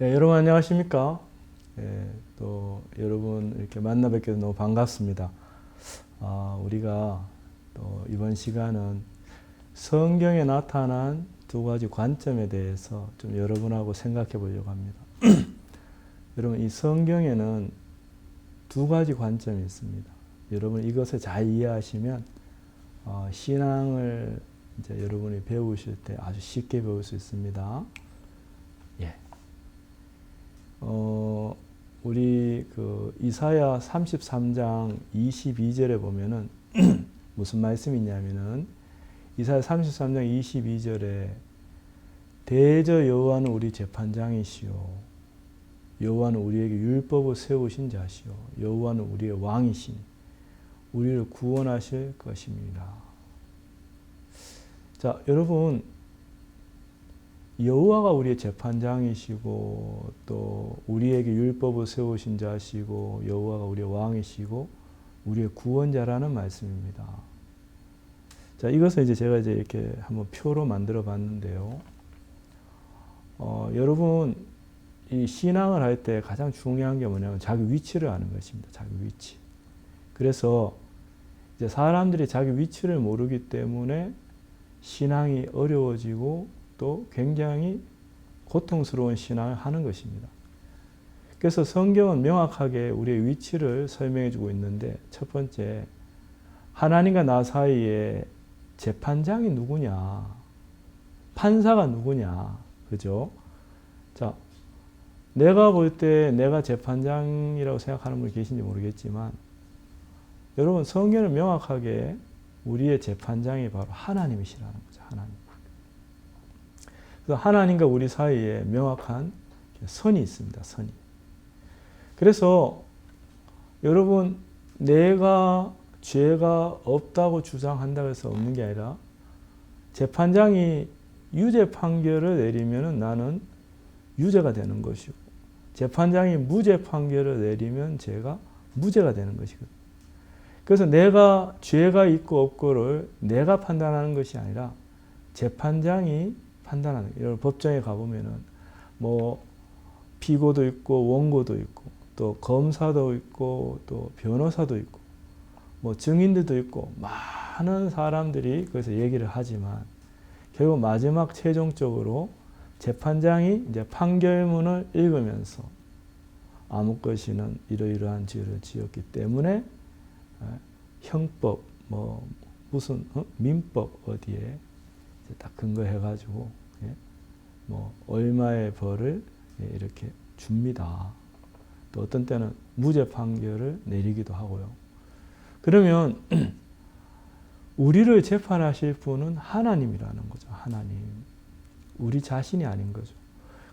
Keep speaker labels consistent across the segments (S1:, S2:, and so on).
S1: 여러분 안녕하십니까? 또 여러분 이렇게 만나 뵙게 돼서 너무 반갑습니다. 우리가 또 이번 시간은 성경에 나타난 두 가지 관점에 대해서 좀 여러분하고 생각해 보려고 합니다. 여러분, 이 성경에는 두 가지 관점이 있습니다. 여러분 이것을 잘 이해하시면 신앙을 이제 여러분이 배우실 때 아주 쉽게 배울 수 있습니다. 예. 우리 그 이사야 33장 22절에 보면은 무슨 말씀이 있냐면은 이사야 33장 22절에 대저 여호와는 우리 재판장이시요 여호와는 우리에게 율법을 세우신 자시요 여호와는 우리의 왕이시니 우리를 구원하실 것입니다. 자, 여러분, 여호와가 우리의 재판장이시고 또 우리에게 율법을 세우신 자시고 여호와가 우리의 왕이시고 우리의 구원자라는 말씀입니다. 자, 이것을 이제 제가 이렇게 한번 표로 만들어 봤는데요. 여러분, 이 신앙을 할 때 가장 중요한 게 뭐냐면 자기 위치를 아는 것입니다. 자기 위치. 그래서 이제 사람들이 자기 위치를 모르기 때문에 신앙이 어려워지고 또 굉장히 고통스러운 신앙을 하는 것입니다. 그래서 성경은 명확하게 우리의 위치를 설명해 주고 있는데, 첫 번째, 하나님과 나 사이에 재판장이 누구냐, 판사가 누구냐, 그죠? 자, 내가 볼 때 내가 재판장이라고 생각하는 분이 계신지 모르겠지만, 여러분, 성경은 명확하게 우리의 재판장이 바로 하나님이시라는 거죠. 하나님. 그래서 하나님과 우리 사이에 명확한 선이 있습니다. 선이. 그래서 여러분, 내가 죄가 없다고 주장한다고 해서 없는 게 아니라 재판장이 유죄 판결을 내리면 나는 유죄가 되는 것이고, 재판장이 무죄 판결을 내리면 제가 무죄가 되는 것이거든요. 그래서 내가 죄가 있고 없고를 내가 판단하는 것이 아니라 재판장이 판단하는 거예요. 여러분, 법정에 가보면은 뭐 피고도 있고 원고도 있고 또 검사도 있고 또 변호사도 있고 뭐 증인들도 있고 많은 사람들이 거기서 얘기를 하지만 결국 마지막 최종적으로 재판장이 이제 판결문을 읽으면서 아무 것이는 이러이러한 죄를 지었기 때문에 형법 뭐 무슨 민법 어디에 딱 근거해가지고 뭐 얼마의 벌을 이렇게 줍니다. 또 어떤 때는 무죄 판결을 내리기도 하고요. 그러면 우리를 재판하실 분은 하나님이라는 거죠. 하나님. 우리 자신이 아닌 거죠.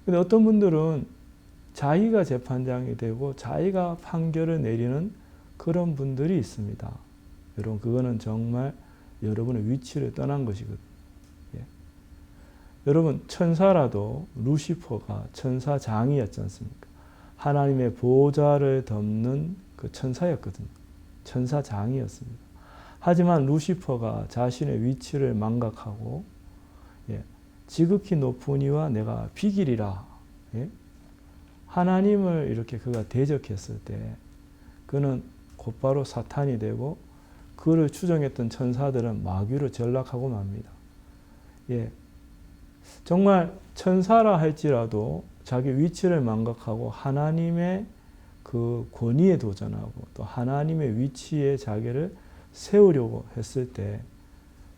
S1: 근데 어떤 분들은 자기가 재판장이 되고 자기가 판결을 내리는 그런 분들이 있습니다. 여러분, 그거는 정말 여러분의 위치를 떠난 것이거든요. 여러분, 천사라도 루시퍼가 천사장이었지 않습니까? 하나님의 보좌를 덮는 그 천사였거든요. 천사장이었습니다. 하지만 루시퍼가 자신의 위치를 망각하고 지극히 높은 이와 내가 비길이라 하나님을 이렇게 그가 대적했을 때 그는 곧바로 사탄이 되고 그를 추종했던 천사들은 마귀로 전락하고 맙니다. 정말 천사라 할지라도 자기 위치를 망각하고 하나님의 그 권위에 도전하고 또 하나님의 위치에 자기를 세우려고 했을 때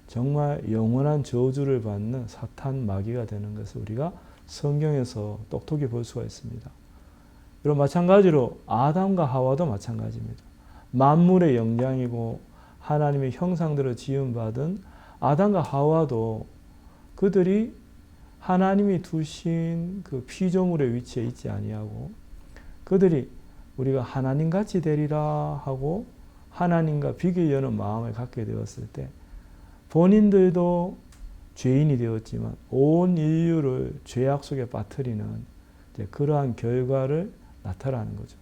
S1: 정말 영원한 저주를 받는 사탄 마귀가 되는 것을 우리가 성경에서 똑똑히 볼 수가 있습니다. 그리고 마찬가지로 아담과 하와도 마찬가지입니다. 만물의 영장이고 하나님의 형상대로 지음받은 아담과 하와도 그들이 하나님이 두신 그 피조물의 위치에 있지 아니하고 그들이 우리가 하나님같이 되리라 하고 하나님과 비교하는 마음을 갖게 되었을 때 본인들도 죄인이 되었지만 온 인류를 죄악 속에 빠뜨리는 그러한 결과를 나타나는 거죠.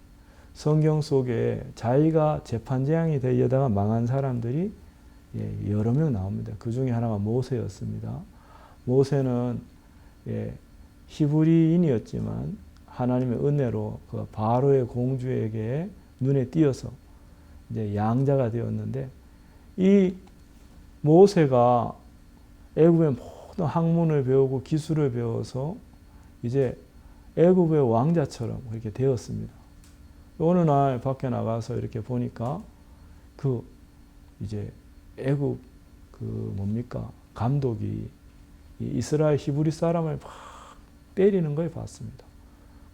S1: 성경 속에 자기가 재판장이 되려다가 망한 사람들이 여러 명 나옵니다. 그 중에 하나가 모세였습니다. 모세는 히브리인이었지만 하나님의 은혜로 그 바로의 공주에게 눈에 띄어서 이제 양자가 되었는데, 이 모세가 애굽의 모든 학문을 배우고 기술을 배워서 이제 애굽의 왕자처럼 그렇게 되었습니다. 어느 날 밖에 나가서 이렇게 보니까 그 이제 애굽 그 뭡니까 감독이 이 이스라엘 히브리 사람을 막 때리는 걸 봤습니다.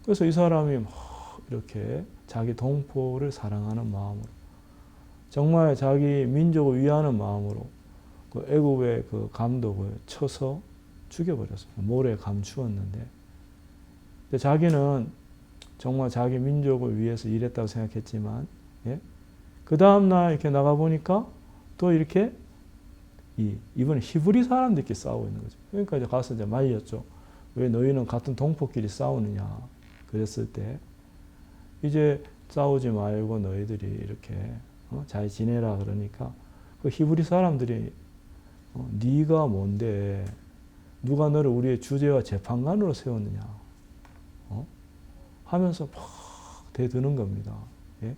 S1: 그래서 이 사람이 막 이렇게 자기 동포를 사랑하는 마음으로, 정말 자기 민족을 위하는 마음으로 그 애굽의 그 감독을 쳐서 죽여버렸어요. 모래에 감추었는데, 자기는 정말 자기 민족을 위해서 일했다고 생각했지만, 예? 그 다음날 이렇게 나가보니까 또 이렇게 이번에 히브리 사람들끼리 싸우고 있는 거죠. 그러니까 이제 가서 이제 말렸죠. 왜 너희는 같은 동포끼리 싸우느냐. 그랬을 때, 이제 싸우지 말고 너희들이 이렇게 잘 지내라 그러니까 그 히브리 사람들이 네가 뭔데 누가 너를 우리의 주제와 재판관으로 세웠느냐 하면서 막 대드는 겁니다. 예?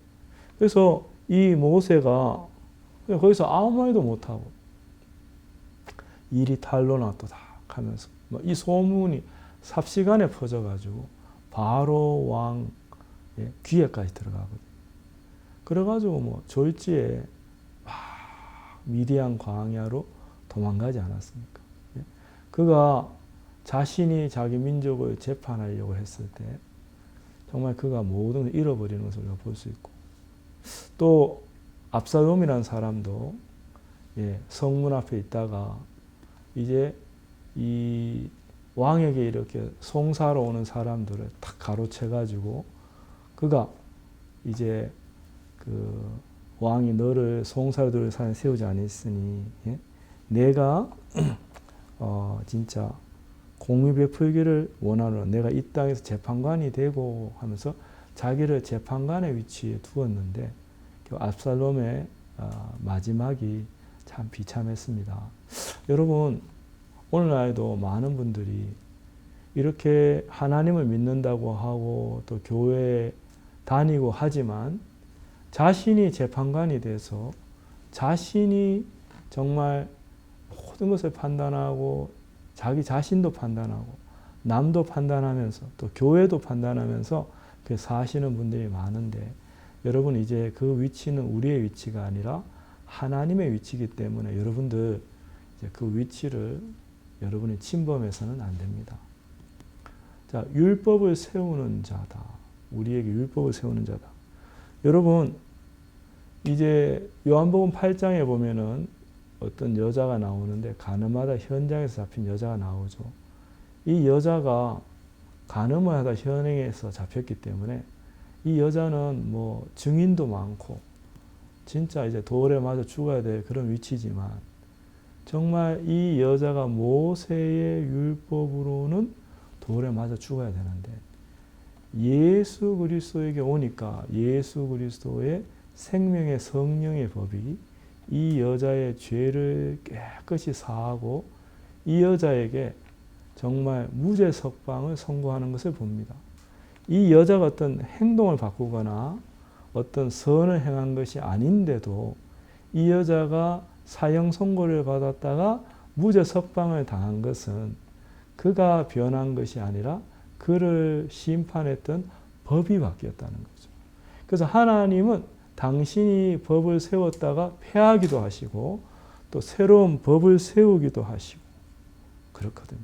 S1: 그래서 이 모세가 그냥 거기서 아무 말도 못하고 일이 탄로났도다 하면서 이 소문이 삽시간에 퍼져가지고 바로 왕 귀에까지 들어가거든요. 그래가지고 뭐 졸지에 막 미디안 광야로 도망가지 않았습니까? 그가 자신이 자기 민족을 재판하려고 했을 때 정말 그가 모든 걸 잃어버리는 것을 우리가 볼 수 있고, 또 압살롬이라는 사람도 성문 앞에 있다가 이제 이 왕에게 이렇게 송사로 오는 사람들을 탁 가로채가지고 그가 이제 그 왕이 너를 송사로 들을 사람에 세우지 않았으니 내가 진짜 공의 베풀기를 원하노라. 내가 이 땅에서 재판관이 되고 하면서 자기를 재판관의 위치에 두었는데 압살롬의 마지막이 참 비참했습니다. 여러분, 오늘날도 많은 분들이 이렇게 하나님을 믿는다고 하고 또 교회에 다니고 하지만 자신이 재판관이 돼서 자신이 정말 모든 것을 판단하고 자기 자신도 판단하고 남도 판단하면서 또 교회도 판단하면서 사시는 분들이 많은데, 여러분 이제 그 위치는 우리의 위치가 아니라 하나님의 위치이기 때문에 여러분들 이제 그 위치를 여러분이 침범해서는 안 됩니다. 자, 율법을 세우는 자다. 우리에게 율법을 세우는 자다. 여러분, 이제 요한복음 8장에 보면은 어떤 여자가 나오는데 가늠하다 현장에서 잡힌 여자가 나오죠. 이 여자가 간음을 하다 현행에서 잡혔기 때문에 이 여자는 뭐 증인도 많고 진짜 이제 돌에 맞아 죽어야 될 그런 위치지만, 정말 이 여자가 모세의 율법으로는 돌에 맞아 죽어야 되는데 예수 그리스도에게 오니까 예수 그리스도의 생명의 성령의 법이 이 여자의 죄를 깨끗이 사하고 이 여자에게 정말 무죄 석방을 선고하는 것을 봅니다. 이 여자가 어떤 행동을 바꾸거나 어떤 선을 행한 것이 아닌데도 이 여자가 사형 선고를 받았다가 무죄 석방을 당한 것은 그가 변한 것이 아니라 그를 심판했던 법이 바뀌었다는 거죠. 그래서 하나님은 당신이 법을 세웠다가 폐하기도 하시고 또 새로운 법을 세우기도 하시고 그렇거든요.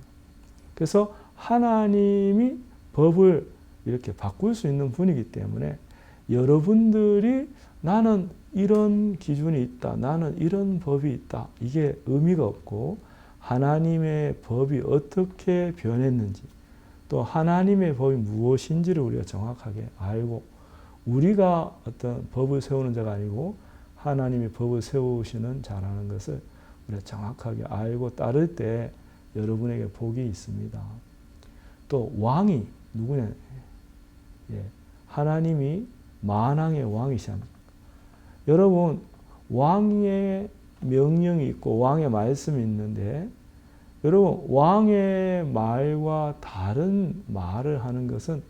S1: 그래서 하나님이 법을 이렇게 바꿀 수 있는 분이기 때문에 여러분들이 나는 이런 기준이 있다, 나는 이런 법이 있다, 이게 의미가 없고 하나님의 법이 어떻게 변했는지 또 하나님의 법이 무엇인지를 우리가 정확하게 알고, 우리가 어떤 법을 세우는 자가 아니고 하나님의 법을 세우시는 자라는 것을 우리가 정확하게 알고 따를 때 여러분에게 복이 있습니다. 또 왕이 누구냐? 하나님이 만왕의 왕이십니다. 여러분, 왕의 명령이 있고 왕의 말씀이 있는데, 여러분 왕의 말과 다른 말을 하는 것은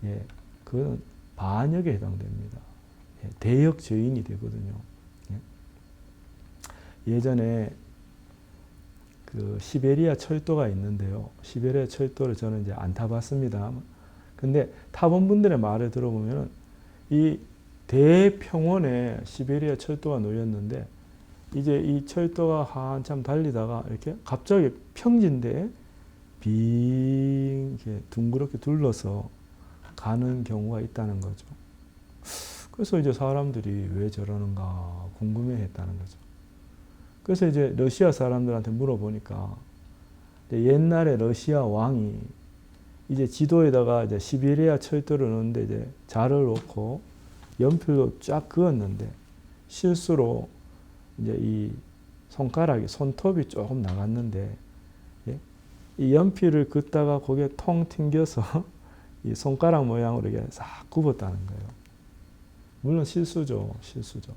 S1: 예, 그건 반역에 해당됩니다. 예, 대역 죄인이 되거든요. 예. 예전에 그 시베리아 철도가 있는데요. 시베리아 철도를 저는 이제 안 타봤습니다. 근데 타본 분들의 말을 들어보면 이 대평원에 시베리아 철도가 놓였는데 이제 이 철도가 한참 달리다가 이렇게 갑자기 평지인데 빙 이렇게 둥그렇게 둘러서 가는 경우가 있다는 거죠. 그래서 이제 사람들이 왜 저러는가 궁금해했다는 거죠. 그래서 이제 러시아 사람들한테 물어보니까 옛날에 러시아 왕이 이제 지도에다가 이제 시베리아 철도를 넣는데 이제 자를 놓고 연필로 쫙 그었는데 실수로 이제 이 손가락이 손톱이 조금 나갔는데 예? 이 연필을 긋다가 거기에 통 튕겨서 이 손가락 모양으로 이게 싹 굽었다는 거예요. 물론 실수죠, 실수죠.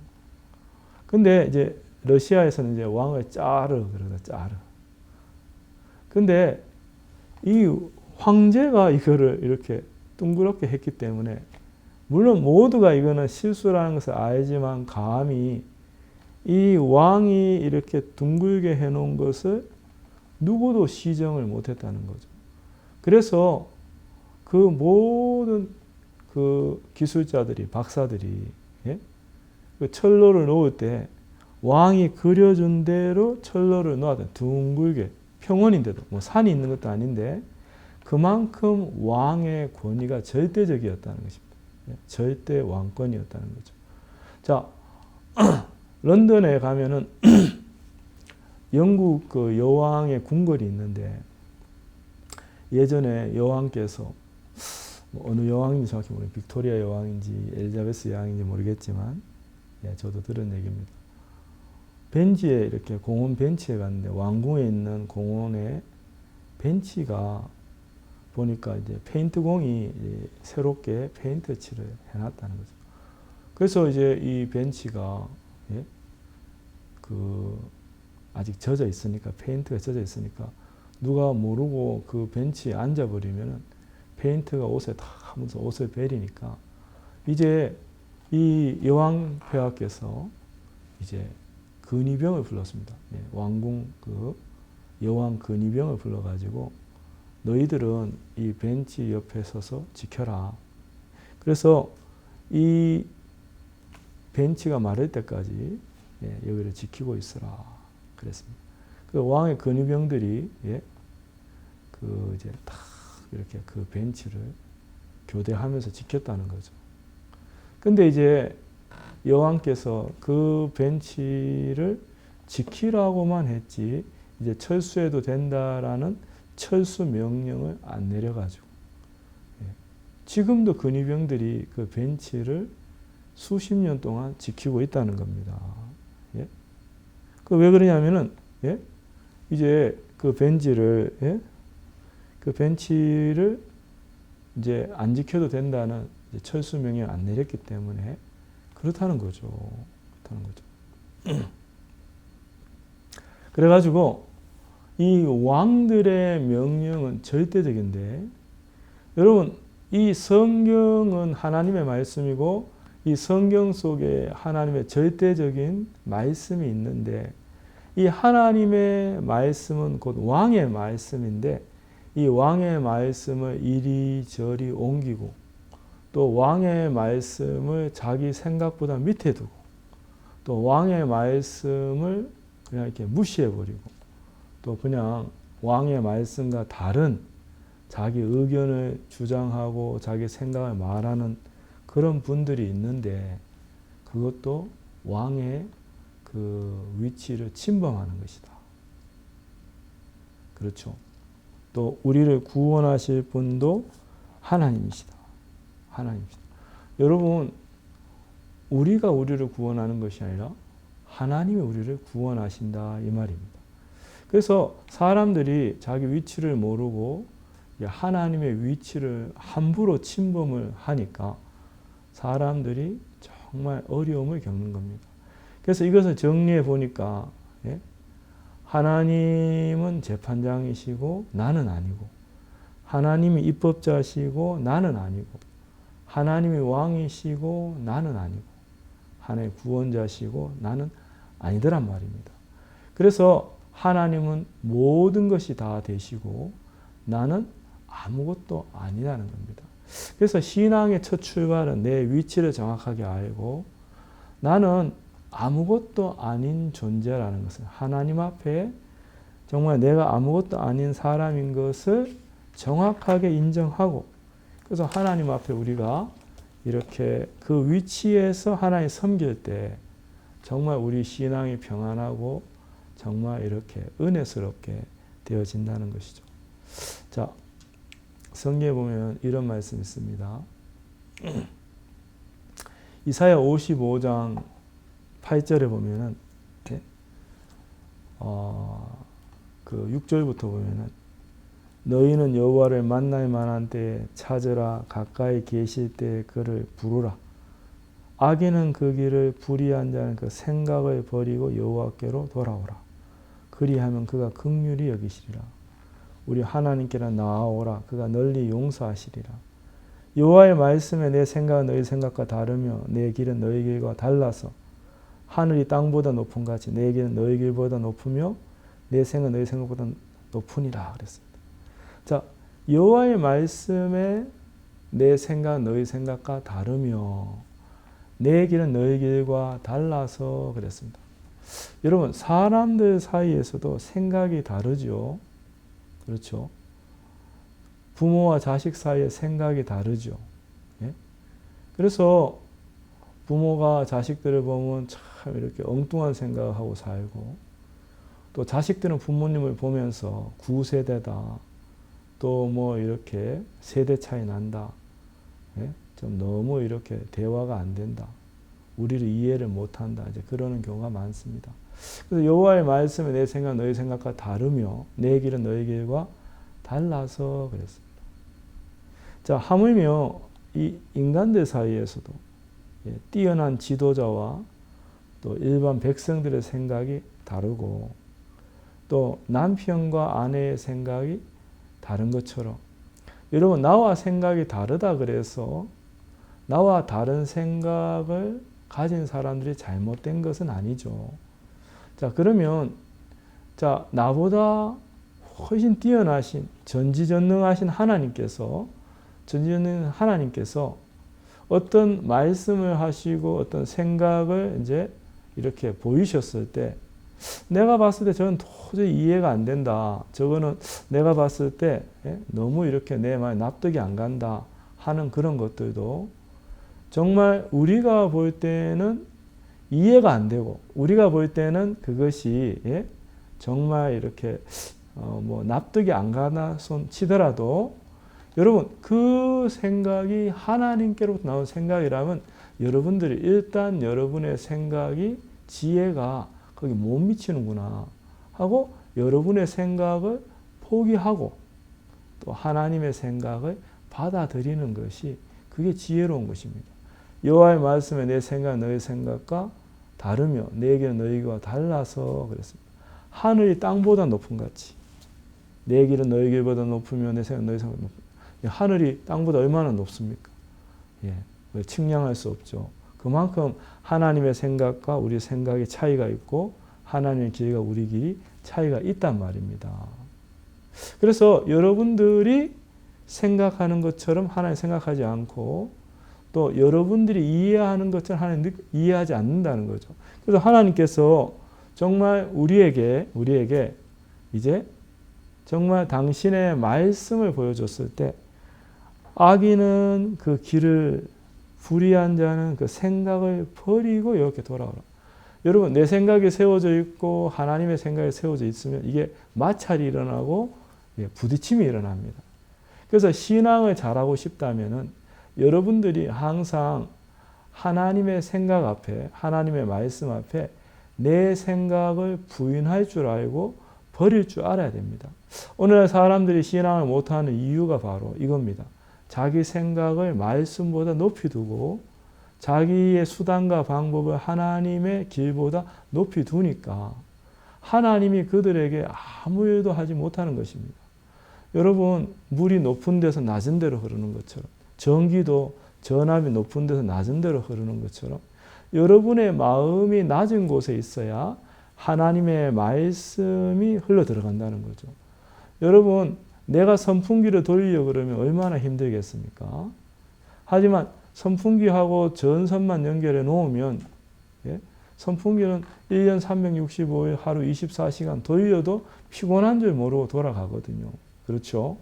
S1: 근데 이제 러시아에서는 이제 왕을 짜르 그러다 짜르. 근데 이 황제가 이거를 이렇게 둥그렇게 했기 때문에 물론 모두가 이거는 실수라는 것을 알지만 감히 이 왕이 이렇게 둥글게 해놓은 것을 누구도 시정을 못했다는 거죠. 그래서 그 모든 그 기술자들이 박사들이 예? 그 철로를 놓을 때 왕이 그려준 대로 철로를 놓았다. 둥글게 평원인데도 뭐 산이 있는 것도 아닌데 그만큼 왕의 권위가 절대적이었다는 것입니다. 예? 절대 왕권이었다는 거죠. 자, 런던에 가면은 영국 그 여왕의 궁궐이 있는데 예전에 여왕께서 뭐 어느 여왕인지 정확히 모르겠어요. 빅토리아 여왕인지 엘리자베스 여왕인지 모르겠지만 예, 저도 들은 얘기입니다. 벤치에 이렇게 공원 벤치에 갔는데 왕궁에 있는 공원에 벤치가 보니까 이제 페인트공이 새롭게 페인트 칠을 해놨다는 거죠. 그래서 이제 이 벤치가 예? 그 아직 젖어 있으니까 페인트가 젖어 있으니까 누가 모르고 그 벤치에 앉아버리면은 페인트가 옷에 다 하면서 옷을 베리니까 이제 이 여왕 폐하께서 이제 근위병을 불렀습니다. 예, 왕궁 그 여왕 근위병을 불러가지고 너희들은 이 벤치 옆에 서서 지켜라. 그래서 이 벤치가 마를 때까지 예, 여기를 지키고 있으라 그랬습니다. 그 왕의 근위병들이 예, 그 이제 딱 이렇게 그 벤치를 교대하면서 지켰다는 거죠. 근데 이제 여왕께서 그 벤치를 지키라고만 했지 이제 철수해도 된다라는 철수 명령을 안 내려가지고 예. 지금도 근위병들이 그 벤치를 수십 년 동안 지키고 있다는 겁니다. 예? 그 왜 그러냐면은 예? 이제 그 벤치를 예? 그 벤치를 이제 안 지켜도 된다는 이제 철수 명령을 안 내렸기 때문에 그렇다는 거죠. 그렇다는 거죠. 그래가지고 이 왕들의 명령은 절대적인데 여러분 이 성경은 하나님의 말씀이고 이 성경 속에 하나님의 절대적인 말씀이 있는데 이 하나님의 말씀은 곧 왕의 말씀인데 이 왕의 말씀을 이리저리 옮기고 또 왕의 말씀을 자기 생각보다 밑에 두고 또 왕의 말씀을 그냥 이렇게 무시해버리고 또 그냥 왕의 말씀과 다른 자기 의견을 주장하고 자기 생각을 말하는 그런 분들이 있는데 그것도 왕의 그 위치를 침범하는 것이다. 그렇죠. 또 우리를 구원하실 분도 하나님이시다. 하나님이시다. 여러분, 우리가 우리를 구원하는 것이 아니라 하나님이 우리를 구원하신다 이 말입니다. 그래서 사람들이 자기 위치를 모르고 하나님의 위치를 함부로 침범을 하니까 사람들이 정말 어려움을 겪는 겁니다. 그래서 이것을 정리해 보니까 예? 하나님은 재판장이시고 나는 아니고 하나님이 입법자시고 나는 아니고 하나님이 왕이시고 나는 아니고 하나님의 구원자시고 나는 아니더란 말입니다. 그래서 하나님은 모든 것이 다 되시고 나는 아무것도 아니라는 겁니다. 그래서 신앙의 첫 출발은 내 위치를 정확하게 알고 나는 아무것도 아닌 존재라는 것을 하나님 앞에 정말 내가 아무것도 아닌 사람인 것을 정확하게 인정하고 그래서 하나님 앞에 우리가 이렇게 그 위치에서 하나님 섬길 때 정말 우리 신앙이 평안하고 정말 이렇게 은혜스럽게 되어진다는 것이죠. 자, 성경에 보면 이런 말씀이 있습니다. 이사야 55장 8절에 보면은 그 6절부터 보면은 너희는 여호와를 만날 만한 때에 찾으라 가까이 계실 때에 그를 부르라 악인은 그 길을 불의한 자는 그 생각을 버리고 여호와께로 돌아오라 그리하면 그가 긍휼히 여기시리라 우리 하나님께로 나아오라 그가 널리 용서하시리라 여호와의 말씀에 내 생각은 너희 생각과 다르며 내 길은 너희 길과 달라서 하늘이 땅보다 높은 같이 내 길은 너희 길보다 높으며 내 생각은 너희 생각보다 높으니라 그랬습니다. 자, 여호와의 말씀에 내 생각은 너희 생각과 다르며 내 길은 너희 길과 달라서 그랬습니다. 여러분 사람들 사이에서도 생각이 다르죠. 그렇죠. 부모와 자식 사이에 생각이 다르죠. 예? 그래서 부모가 자식들을 보면 참 이렇게 엉뚱한 생각을 하고 살고 또 자식들은 부모님을 보면서 구세대다 또 뭐 이렇게 세대 차이 난다. 예? 좀 너무 이렇게 대화가 안 된다. 우리를 이해를 못한다. 이제 그러는 경우가 많습니다. 그래서 여호와의 말씀에 내 생각 너희 생각과 다르며 내 길은 너희 길과 달라서 그랬습니다. 자, 하물며 이 인간들 사이에서도 뛰어난 지도자와 또 일반 백성들의 생각이 다르고 또 남편과 아내의 생각이 다른 것처럼 여러분 나와 생각이 다르다 그래서 나와 다른 생각을 가진 사람들이 잘못된 것은 아니죠. 자, 그러면 자, 나보다 훨씬 뛰어나신 전지전능하신 하나님께서 어떤 말씀을 하시고 어떤 생각을 이제 이렇게 보이셨을 때 내가 봤을 때 저는 도저히 이해가 안 된다. 저거는 내가 봤을 때 너무 이렇게 내 마음에 납득이 안 간다 하는 그런 것들도 정말 우리가 볼 때는 이해가 안 되고 우리가 볼 때는 그것이 정말 이렇게 뭐 납득이 안 가나 손 치더라도 여러분 그 생각이 하나님께로부터 나온 생각이라면 여러분들이 일단 여러분의 생각이 지혜가 거기 못 미치는구나 하고 여러분의 생각을 포기하고 또 하나님의 생각을 받아들이는 것이 그게 지혜로운 것입니다. 여호와의 말씀에 내 생각 너희 생각과 다르며 내 길은 너희와 달라서 그랬습니다. 하늘이 땅보다 높은 같이 내 길은 너희 길보다 높으며 내 생각 너희 생각보다 높으며 하늘이 땅보다 얼마나 높습니까? 측량할 수 없죠. 그만큼 하나님의 생각과 우리 생각의 차이가 있고 하나님의 길과 우리 길이 차이가 있단 말입니다. 그래서 여러분들이 생각하는 것처럼 하나님 생각하지 않고 또 여러분들이 이해하는 것처럼 하나님 이해하지 않는다는 거죠. 그래서 하나님께서 정말 우리에게 이제 정말 당신의 말씀을 보여줬을 때 악인은 그 길을 불의한 자는 그 생각을 버리고 이렇게 돌아오라. 여러분 내 생각이 세워져 있고 하나님의 생각이 세워져 있으면 이게 마찰이 일어나고 부딪힘이 일어납니다. 그래서 신앙을 잘하고 싶다면은 여러분들이 항상 하나님의 생각 앞에 하나님의 말씀 앞에 내 생각을 부인할 줄 알고 버릴 줄 알아야 됩니다. 오늘날 사람들이 신앙을 못하는 이유가 바로 이겁니다. 자기 생각을 말씀보다 높이 두고 자기의 수단과 방법을 하나님의 길보다 높이 두니까 하나님이 그들에게 아무 일도 하지 못하는 것입니다. 여러분 물이 높은 데서 낮은 데로 흐르는 것처럼 전기도 전압이 높은 데서 낮은 데로 흐르는 것처럼 여러분의 마음이 낮은 곳에 있어야 하나님의 말씀이 흘러 들어간다는 거죠. 여러분, 내가 선풍기를 돌리려 그러면 얼마나 힘들겠습니까? 하지만 선풍기하고 전선만 연결해 놓으면, 예? 선풍기는 1년 365일 하루 24시간 돌려도 피곤한 줄 모르고 돌아가거든요. 그렇죠?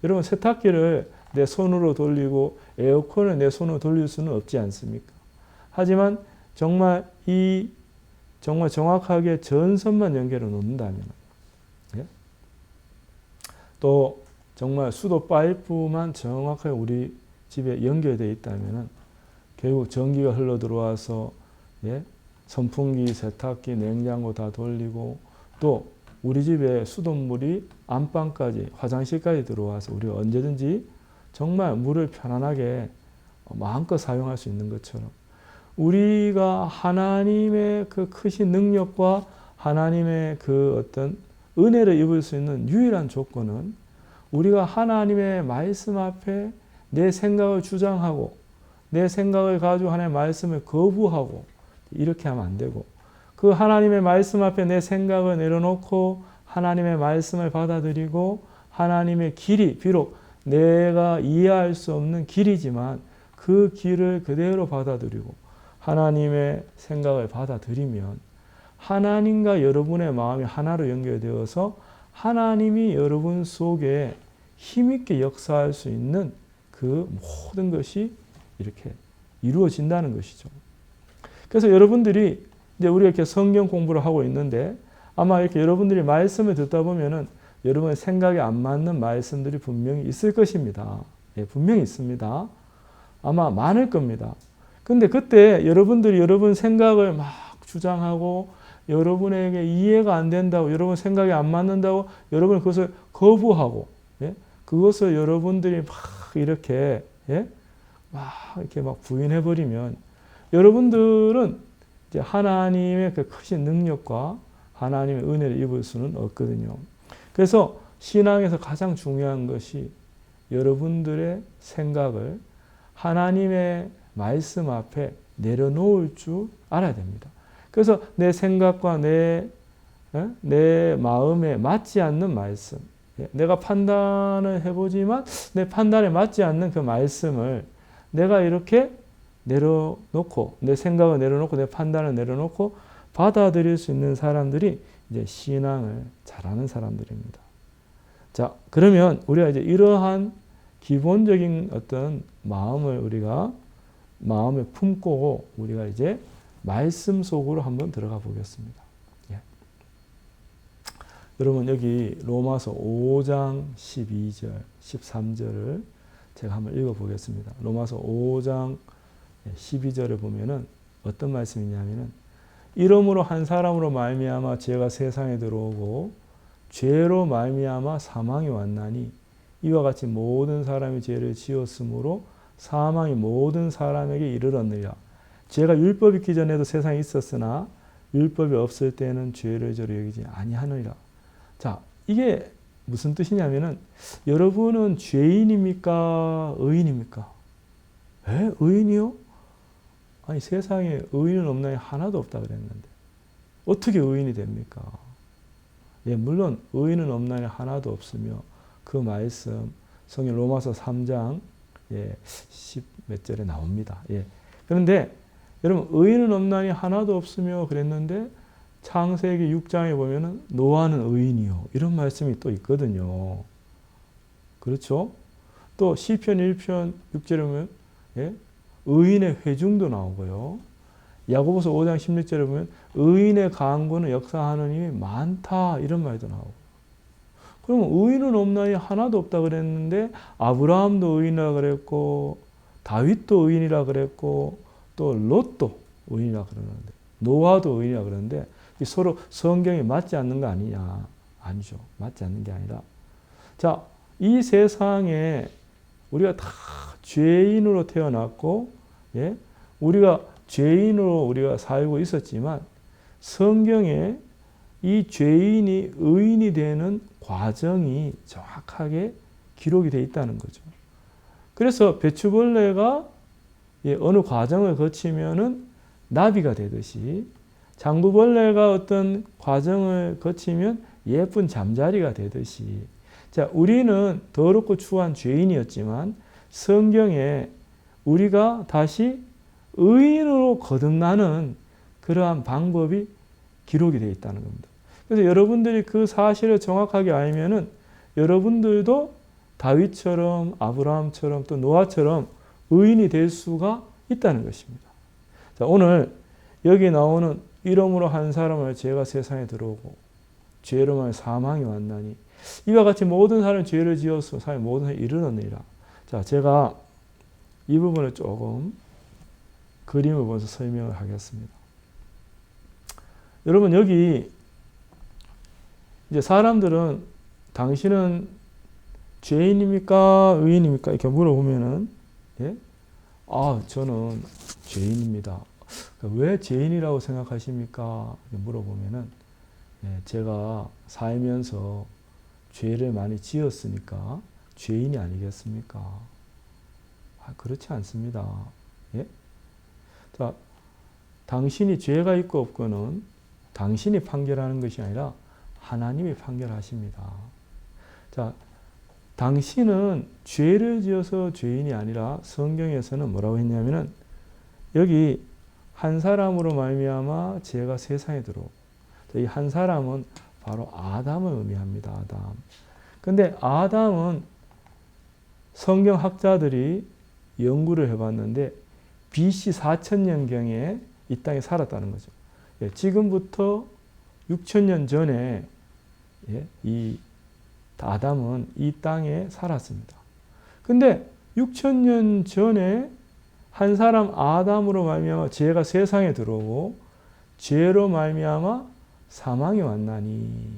S1: 여러분, 세탁기를 내 손으로 돌리고 에어컨을 내 손으로 돌릴 수는 없지 않습니까? 하지만 정말 정말 정확하게 전선만 연결해 놓는다면, 예? 또 정말 수도 파이프만 정확하게 우리 집에 연결되어 있다면 결국 전기가 흘러 들어와서, 예? 선풍기, 세탁기, 냉장고 다 돌리고 또 우리 집에 수돗물이 안방까지 화장실까지 들어와서 우리가 언제든지 정말 물을 편안하게 마음껏 사용할 수 있는 것처럼 우리가 하나님의 그 크신 능력과 하나님의 그 어떤 은혜를 입을 수 있는 유일한 조건은 우리가 하나님의 말씀 앞에 내 생각을 주장하고 내 생각을 가지고 하나님의 말씀을 거부하고 이렇게 하면 안 되고 그 하나님의 말씀 앞에 내 생각을 내려놓고 하나님의 말씀을 받아들이고 하나님의 길이 비록 내가 이해할 수 없는 길이지만 그 길을 그대로 받아들이고 하나님의 생각을 받아들이면 하나님과 여러분의 마음이 하나로 연결되어서 하나님이 여러분 속에 힘있게 역사할 수 있는 그 모든 것이 이렇게 이루어진다는 것이죠. 그래서 여러분들이 이제 우리가 이렇게 성경 공부를 하고 있는데 아마 이렇게 여러분들이 말씀을 듣다 보면은 여러분의 생각에 안 맞는 말씀들이 분명히 있을 것입니다. 예, 분명히 있습니다. 아마 많을 겁니다. 근데 그때 여러분들이 여러분 생각을 막 주장하고 여러분에게 이해가 안 된다고 여러분 생각이 안 맞는다고 여러분 그것을 거부하고 예? 그것을 여러분들이 막 이렇게 예? 막 부인해 버리면 여러분들은 이제 하나님의 그 크신 능력과 하나님의 은혜를 입을 수는 없거든요. 그래서 신앙에서 가장 중요한 것이 여러분들의 생각을 하나님의 말씀 앞에 내려놓을 줄 알아야 됩니다. 그래서 내 생각과 내 마음에 맞지 않는 말씀, 내가 판단을 해보지만 내 판단에 맞지 않는 그 말씀을 내가 이렇게 내려놓고 내 생각을 내려놓고 내 판단을 내려놓고 받아들일 수 있는 사람들이 이제 신앙을 잘하는 사람들입니다. 자, 그러면 우리가 이제 이러한 기본적인 어떤 마음을 우리가 마음에 품고 우리가 이제 말씀 속으로 한번 들어가 보겠습니다. 예. 여러분 여기 로마서 5장 12절, 13절을 제가 한번 읽어 보겠습니다. 로마서 5장 12절을 보면은 어떤 말씀이냐면은 이러므로 한 사람으로 말미암아 죄가 세상에 들어오고 죄로 말미암아 사망이 왔나니 이와 같이 모든 사람이 죄를 지었으므로 사망이 모든 사람에게 이르렀느니라. 죄가 율법이 있기 전에도 세상에 있었으나 율법이 없을 때는 죄를 저로 여기지 아니하느니라. 자, 이게 무슨 뜻이냐면은 여러분은 죄인입니까? 의인입니까? 의인이요? 아니 세상에 의인은 없나니 하나도 없다 그랬는데 어떻게 의인이 됩니까? 예, 물론 의인은 없나니 하나도 없으며 그 말씀 성경 로마서 3장 10몇 절에 나옵니다. 예. 그런데 여러분 의인은 없나니 하나도 없으며 그랬는데 창세기 6장에 보면은 노아는 의인이요 이런 말씀이 또 있거든요. 그렇죠? 또 시편 1편 6절에 보면 의인의 회중도 나오고요. 야고보서 5장 16절에 보면 의인의 강구는 역사하는 힘이 많다 이런 말도 나오고. 그러면 의인은 없나니 하나도 없다 그랬는데 아브라함도 의인이라 그랬고 다윗도 의인이라 그랬고 또 롯도 의인이라 그러는데 노아도 의인이라 그러는데 서로 성경이 맞지 않는 거 아니냐? 아니죠. 맞지 않는 게 아니라 자, 이 세상에 우리가 다 죄인으로 태어났고 우리가 죄인으로 우리가 살고 있었지만 성경에 이 죄인이 의인이 되는 과정이 정확하게 기록이 되어 있다는 거죠. 그래서 배추벌레가 어느 과정을 거치면은 나비가 되듯이 장구벌레가 어떤 과정을 거치면 예쁜 잠자리가 되듯이 자, 우리는 더럽고 추한 죄인이었지만 성경에 우리가 다시 의인으로 거듭나는 그러한 방법이 기록이 되어 있다는 겁니다. 그래서 여러분들이 그 사실을 정확하게 알면은 여러분들도 다윗처럼 아브라함처럼 또 노아처럼 의인이 될 수가 있다는 것입니다. 자, 오늘 여기 나오는 이름으로 한 사람을 죄가 세상에 들어오고 죄로만 사망이 왔나니 이와 같이 모든 사람이 죄를 지어서 사람이 모든 사람이 이르렀느니라. 자, 제가 이 부분을 조금 그림을 보면서 설명을 하겠습니다. 여러분 여기 이제 사람들은 당신은 죄인입니까? 의인입니까? 이렇게 물어보면은 예? 저는 죄인입니다. 왜 죄인이라고 생각하십니까? 이렇게 물어보면은 제가 살면서 죄를 많이 지었으니까 죄인이 아니겠습니까? 그렇지 않습니다. 예? 자, 당신이 죄가 있고 없고는 당신이 판결하는 것이 아니라 하나님이 판결하십니다. 자, 당신은 죄를 지어서 죄인이 아니라 성경에서는 뭐라고 했냐면은 여기 한 사람으로 말미암아 죄가 세상에 들어오고 이 한 사람은 바로 아담을 의미합니다. 아담. 근데 아담은 성경 학자들이 연구를 해봤는데 BC 4000년경에 이 땅에 살았다는 거죠. 지금부터 6000년 전에 이 아담은 이 땅에 살았습니다. 근데 6000년 전에 한 사람 아담으로 말미암아 죄가 세상에 들어오고 죄로 말미암아 사망이 왔나니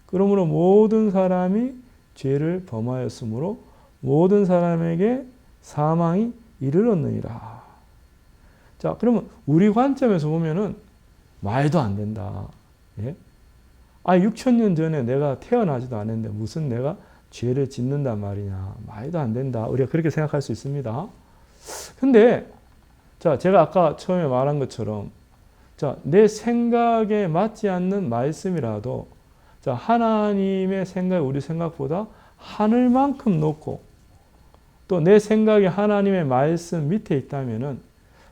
S1: 그러므로 모든 사람이 죄를 범하였으므로 모든 사람에게 사망이 이르렀느니라. 자, 그러면 우리 관점에서 보면은 말도 안 된다. 예? 6000년 전에 내가 태어나지도 않았는데 무슨 내가 죄를 짓는단 말이냐. 말도 안 된다. 우리가 그렇게 생각할 수 있습니다. 근데 자, 제가 아까 처음에 말한 것처럼 자, 내 생각에 맞지 않는 말씀이라도 자, 하나님의 생각이 우리 생각보다 하늘만큼 높고 또 내 생각이 하나님의 말씀 밑에 있다면은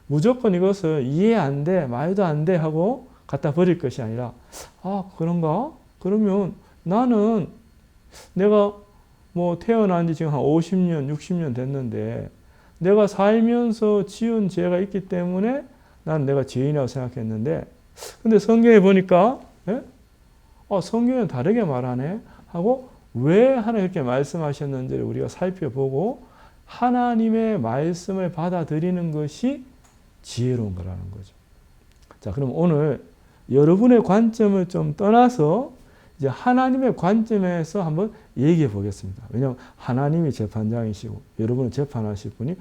S1: 무조건 이것을 이해 안 돼, 말도 안 돼 하고 갖다 버릴 것이 아니라 그런가? 그러면 나는 내가 뭐 태어난 지 지금 한 50년, 60년 됐는데 내가 살면서 지은 죄가 있기 때문에 난 내가 죄인이라고 생각했는데 근데 성경에 보니까 성경은 다르게 말하네 하고 왜 하나님 이렇게 말씀하셨는지를 우리가 살펴보고 하나님의 말씀을 받아들이는 것이 지혜로운 거라는 거죠. 자, 그럼 오늘 여러분의 관점을 좀 떠나서 이제 하나님의 관점에서 한번 얘기해 보겠습니다. 왜냐하면 하나님이 재판장이시고 여러분을 재판하실 분이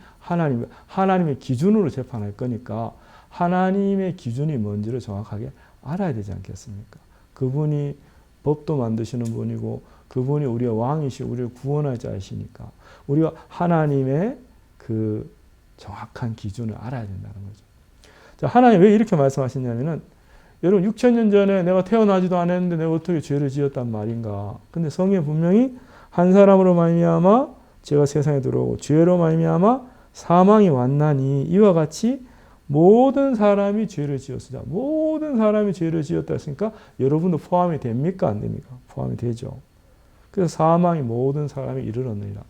S1: 하나님의 기준으로 재판할 거니까 하나님의 기준이 뭔지를 정확하게 알아야 되지 않겠습니까? 그분이 법도 만드시는 분이고 그분이 우리의 왕이시고 우리를 구원할 자이시니까 우리가 하나님의 그 정확한 기준을 알아야 된다는 거죠. 자, 하나님 왜 이렇게 말씀하시냐면은 여러분 6000년 전에 내가 태어나지도 않았는데 내가 어떻게 죄를 지었단 말인가. 근데 성경에 분명히 한 사람으로 말미암아 죄가 세상에 들어오고 죄로 말미암아 사망이 왔나니 이와 같이 모든 사람이 죄를 지었으자. 모든 사람이 죄를 지었다 했으니까 여러분도 포함이 됩니까? 안 됩니까? 포함이 되죠. 그래서 사망이 모든 사람이 이르렀느니라.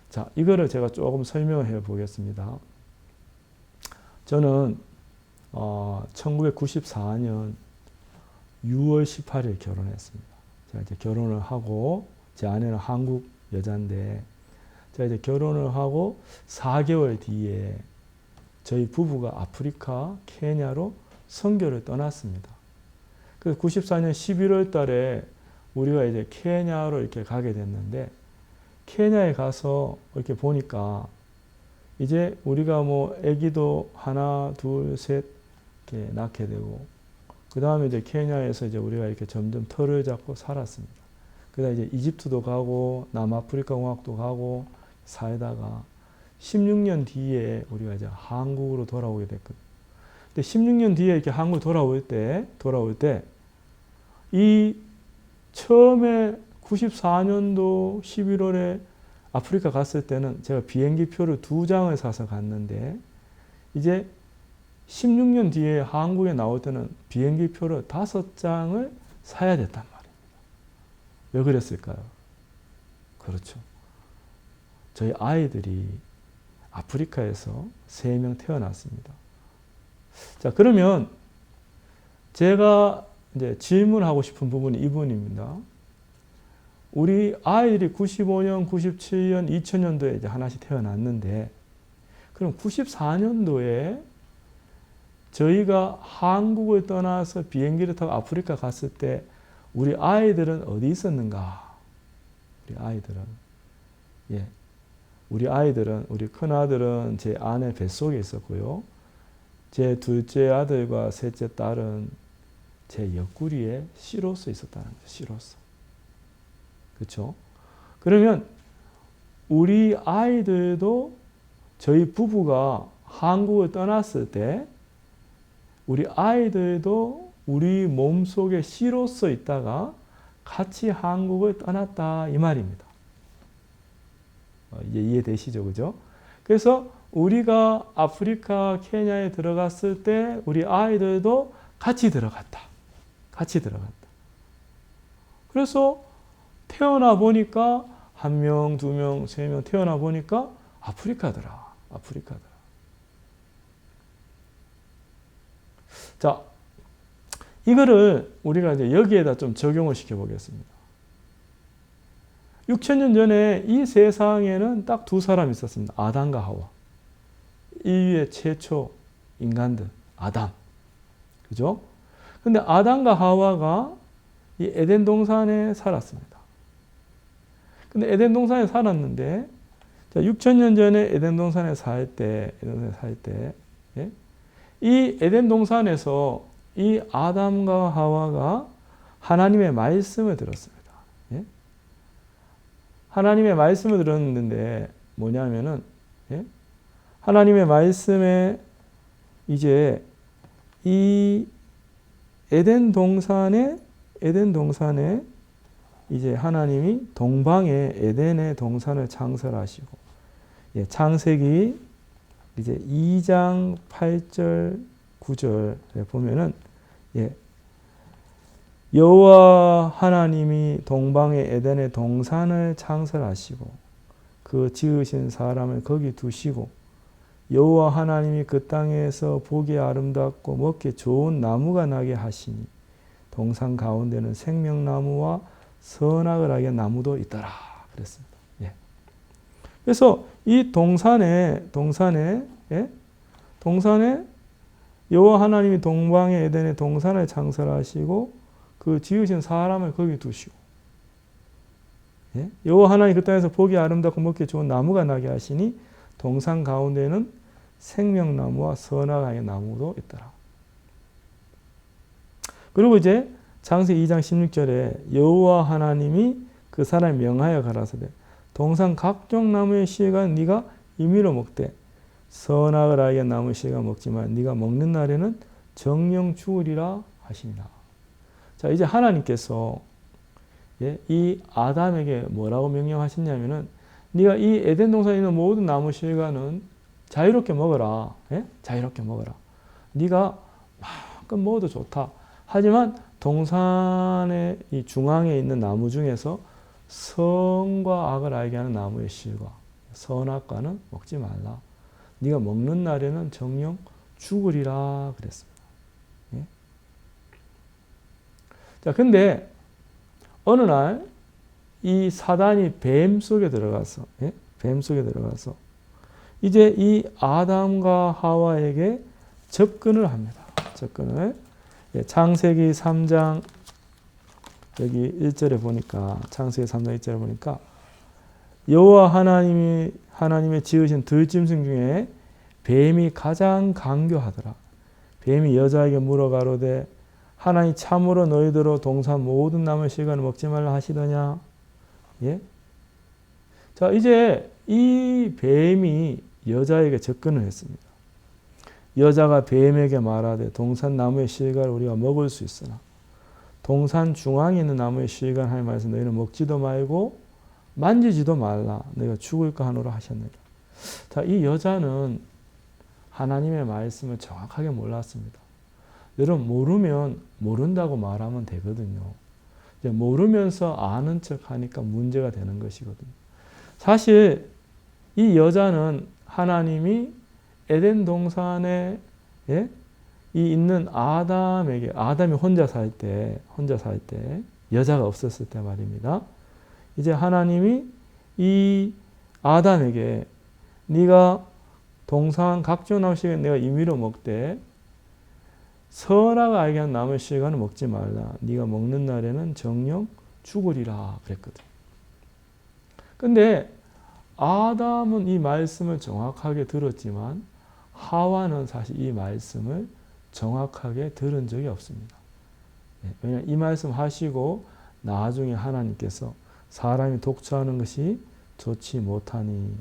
S1: 자, 이거를 제가 조금 설명을 해 보겠습니다. 저는 1994년 6월 18일 결혼했습니다. 제가 이제 결혼을 하고 제 아내는 한국 여자인데 제가 이제 결혼을 하고 4개월 뒤에 저희 부부가 아프리카 케냐로 선교를 떠났습니다. 그래서 94년 11월 달에 우리가 이제 케냐로 이렇게 가게 됐는데 케냐에 가서 이렇게 보니까 이제 우리가 뭐 아기도 하나, 둘, 셋 이렇게 낳게 되고 그 다음에 이제 케냐에서 이제 우리가 이렇게 점점 터를 잡고 살았습니다. 그다음 이제 이집트도 가고 남아프리카 공화국도 가고 살다가 16년 뒤에 우리가 이제 한국으로 돌아오게 됐거든요. 근데 16년 뒤에 이렇게 한국 돌아올 때, 이 처음에 94년도 11월에 아프리카 갔을 때는 제가 비행기 표를 2장을 사서 갔는데, 이제 16년 뒤에 한국에 나올 때는 비행기 표를 5장을 사야 됐단 말입니다. 왜 그랬을까요? 그렇죠. 저희 아이들이 아프리카에서 3명 태어났습니다. 자, 그러면 제가 이제 질문하고 싶은 부분이 이 부분입니다. 우리 아이들이 95년, 97년, 2000년도에 이제 하나씩 태어났는데, 그럼 94년도에 저희가 한국을 떠나서 비행기를 타고 아프리카 갔을 때 우리 아이들은 어디 있었는가? 우리 아이들은, 우리 큰아들은 제 아내 뱃속에 있었고요. 제 둘째 아들과 셋째 딸은 제 옆구리에 씨로서 있었다는 거죠. 씨로서. 그렇죠? 그러면 우리 아이들도 저희 부부가 한국을 떠났을 때 우리 아이들도 우리 몸속에 씨로서 있다가 같이 한국을 떠났다 이 말입니다. 이제 이해되시죠? 그죠? 그래서 우리가 아프리카, 케냐에 들어갔을 때 우리 아이들도 같이 들어갔다. 그래서 태어나 보니까 1명, 2명, 3명 태어나 보니까 아프리카더라. 자, 이거를 우리가 이제 여기에다 좀 적용을 시켜 보겠습니다. 6000년 전에 이 세상에는 딱 2사람이 있었습니다. 아담과 하와. 인류의 최초 인간들, 아담. 그죠? 근데 아담과 하와가 이 에덴 동산에 살았습니다. 근데 에덴 동산에 살았는데, 자, 6000년 전에 에덴 동산에 살 때, 예? 이 에덴 동산에서 이 아담과 하와가 하나님의 말씀을 들었습니다. 예? 하나님의 말씀을 들었는데 뭐냐면은, 예? 하나님의 말씀에 이제 이 에덴 동산에 이제 하나님이 동방에 에덴의 동산을 창설하시고, 예, 창세기 이제 2장 8절 9절에 보면은, 예, 여호와 하나님이 동방에 에덴의 동산을 창설하시고 그 지으신 사람을 거기 두시고 여호와 하나님이 그 땅에서 보기 아름답고 먹기 좋은 나무가 나게 하시니 동산 가운데는 생명나무와 선악을 알게 나무도 있더라 그랬습니다. 예. 그래서 이 동산에 여호와 하나님이 동방의 에덴의 동산을 창설하시고 그 지으신 사람을 거기 두시고, 예? 여호와 하나님이 그 땅에서 보기 아름답고 먹기 좋은 나무가 나게 하시니 동산 가운데는 생명나무와 선악을 알게 나무도 있더라. 그리고 이제 창세기 2장 16절에 여호와 하나님이 그 사람을 명하여 가라사대 동산 각종 나무의 씨가 네가 임의로 먹되 선악을 알게 나무 씨가 먹지만 네가 먹는 날에는 정령 죽으리라 하시니라. 자, 이제 하나님께서, 예, 이 아담에게 뭐라고 명령하셨냐면은 네가 이 에덴 동산에 있는 모든 나무 실과는 자유롭게 먹어라. 예? 자유롭게 먹어라. 네가 마음껏 먹어도 좋다. 하지만 동산의 이 중앙에 있는 나무 중에서 선과 악을 알게 하는 나무의 실과 선악과는 먹지 말라. 네가 먹는 날에는 정령 죽으리라 그랬습니다. 예? 자, 근데 어느 날 이 사단이 뱀 속에 들어가서, 예? 뱀 속에 들어가서 이제 이 아담과 하와에게 접근을 합니다. 접근을. 예, 창세기 3장 여기 1절에 보니까, 창세기 3장 1절에 보니까 여호와 하나님의 지으신 들짐승 중에 뱀이 가장 강교하더라. 뱀이 여자에게 물어가로되 하나님 참으로 너희들로 동산 모든 나무 실과를 먹지 말라 하시더냐. 예? 자, 이제 이 뱀이 여자에게 접근을 했습니다. 여자가 뱀에게 말하되 동산 나무의 실과를 우리가 먹을 수 있으나 동산 중앙에 있는 나무의 실과는 하나님 말씀 너희는 먹지도 말고 만지지도 말라 너희가 죽을까 하노라 하셨느니라. 자, 이 여자는 하나님의 말씀을 정확하게 몰랐습니다. 여러분 모르면 모른다고 말하면 되거든요. 이제 모르면서 아는 척 하니까 문제가 되는 것이거든요. 사실 이 여자는 하나님이 에덴 동산에 이 있는 아담이 혼자 살 때 여자가 없었을 때 말입니다. 이제 하나님이 이 아담에게 네가 동산 각종 나무 씨에 내가 임의로 먹되 선악을 알게 한 나무의 실과는 먹지 말라. 네가 먹는 날에는 정녕 죽으리라 그랬거든. 근데 아담은 이 말씀을 정확하게 들었지만 하와는 사실 이 말씀을 정확하게 들은 적이 없습니다. 왜냐하면 이 말씀 하시고 나중에 하나님께서 사람이 독처하는 것이 좋지 못하니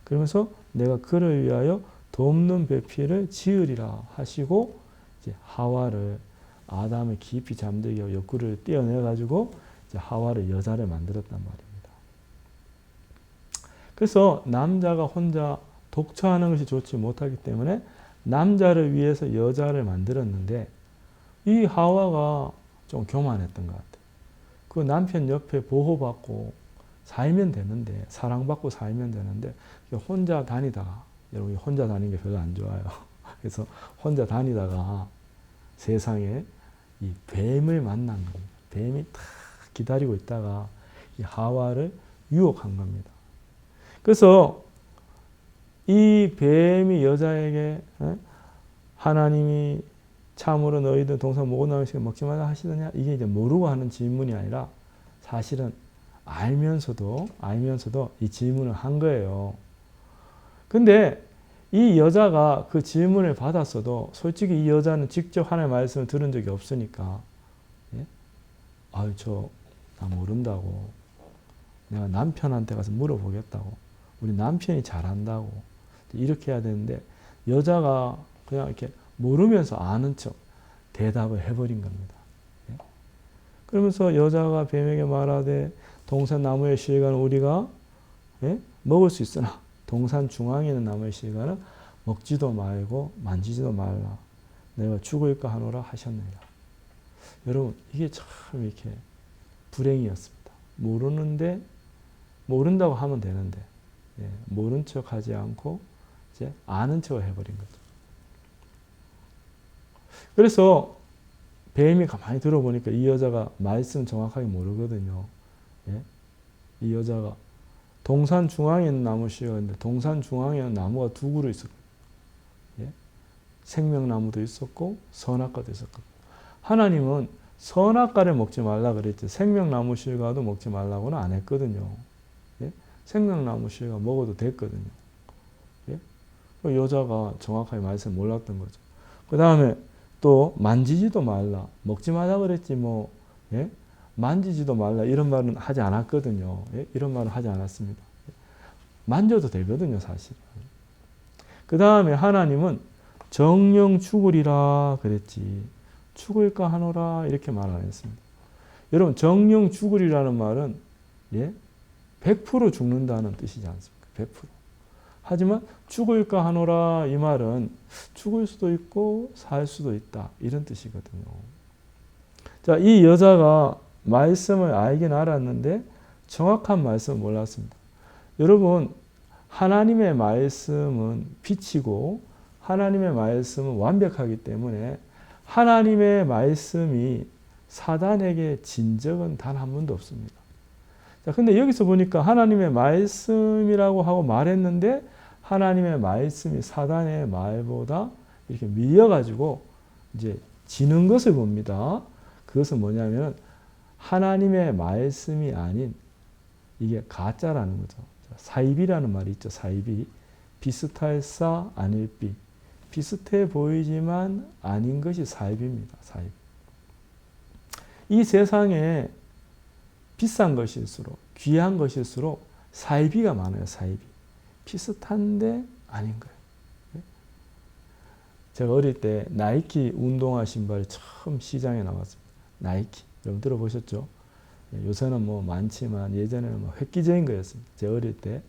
S1: 그러면서 내가 그를 위하여 돕는 배필을 지으리라 하시고 이제 하와를 아담을 깊이 잠들게 하고 옆구리를 떼어내가지고 이제 하와를 여자를 만들었단 말입니다. 그래서 남자가 혼자 독처하는 것이 좋지 못하기 때문에 남자를 위해서 여자를 만들었는데 이 하와가 좀 교만했던 것 같아요. 그 남편 옆에 보호받고 살면 되는데 사랑받고 살면 되는데 혼자 다니다가 여러분 혼자 다니는 게 별로 안 좋아요. 그래서 혼자 다니다가 세상에 이 뱀을 만난 겁니다. 뱀이 탁 기다리고 있다가 이 하와를 유혹한 겁니다. 그래서 이 뱀이 여자에게 하나님이 참으로 너희들 동산 모든 나무 씨가 먹지 말라 하시느냐 이게 이제 모르고 하는 질문이 아니라 사실은 알면서도 이 질문을 한 거예요. 근데 이 여자가 그 질문을 받았어도 솔직히 이 여자는 직접 하나님의 말씀을 들은 적이 없으니까 나 모른다고 내가 남편한테 가서 물어보겠다고 우리 남편이 잘한다고 이렇게 해야 되는데 여자가 그냥 이렇게 모르면서 아는 척 대답을 해버린 겁니다. 그러면서 여자가 뱀에게 말하되 동산 나무의 실과는 우리가 먹을 수 있으나 동산 중앙에 있는 나무의 실과는 먹지도 말고 만지지도 말라. 내가 죽을까 하노라 하셨느니라. 여러분 이게 참 이렇게 불행이었습니다. 모른다고 하면 되는데 모른 척 하지 않고 이제 아는 척을 해버린 거죠. 그래서 뱀이 가만히 들어보니까 이 여자가 말씀 정확하게 모르거든요. 이 여자가 동산 중앙에 있는 나무 씨였는데 동산 중앙에는 나무가 두 그루 있었고 생명나무도 있었고 선악과도 있었고 하나님은 선악과를 먹지 말라 그랬지 생명나무 실과도 먹지 말라고는 안 했거든요. 생명나무 실과 먹어도 됐거든요. 여자가 정확하게 말씀을 몰랐던 거죠. 그 다음에 또 만지지도 말라. 먹지 말라 그랬지 만지지도 말라 이런 말은 하지 않았거든요. 이런 말은 하지 않았습니다. 만져도 되거든요, 사실. 그 다음에 하나님은 정녕 죽으리라 그랬지. 죽을까 하노라 이렇게 말 안 했습니다. 여러분 정녕 죽으리라는 말은 100% 죽는다는 뜻이지 않습니까? 100%. 하지만 죽을까 하노라 이 말은 죽을 수도 있고 살 수도 있다 이런 뜻이거든요. 자, 이 여자가 말씀을 알긴 알았는데 정확한 말씀을 몰랐습니다. 여러분 하나님의 말씀은 빛이고 하나님의 말씀은 완벽하기 때문에 하나님의 말씀이 사단에게 진 적은 단 한 번도 없습니다. 자, 근데 여기서 보니까 하나님의 말씀이라고 하고 말했는데 하나님의 말씀이 사단의 말보다 이렇게 밀려가지고 이제 지는 것을 봅니다. 그것은 뭐냐면 하나님의 말씀이 아닌 이게 가짜라는 거죠. 사이비라는 말이 있죠. 사이비. 비슷할사 아닐비. 비슷해 보이지만 아닌 것이 사이비입니다. 사이비. 이 세상에 비싼 것일수록 귀한 것일수록 사이비가 많아요. 사이비. 비슷한데 아닌 거예요. 제가 어릴 때 나이키 운동화 신발이 처음 시장에 나왔습니다. 나이키. 여러분 들어보셨죠? 요새는 뭐 많지만 예전에는 뭐 획기적인 거였습니다. 제 어릴 때.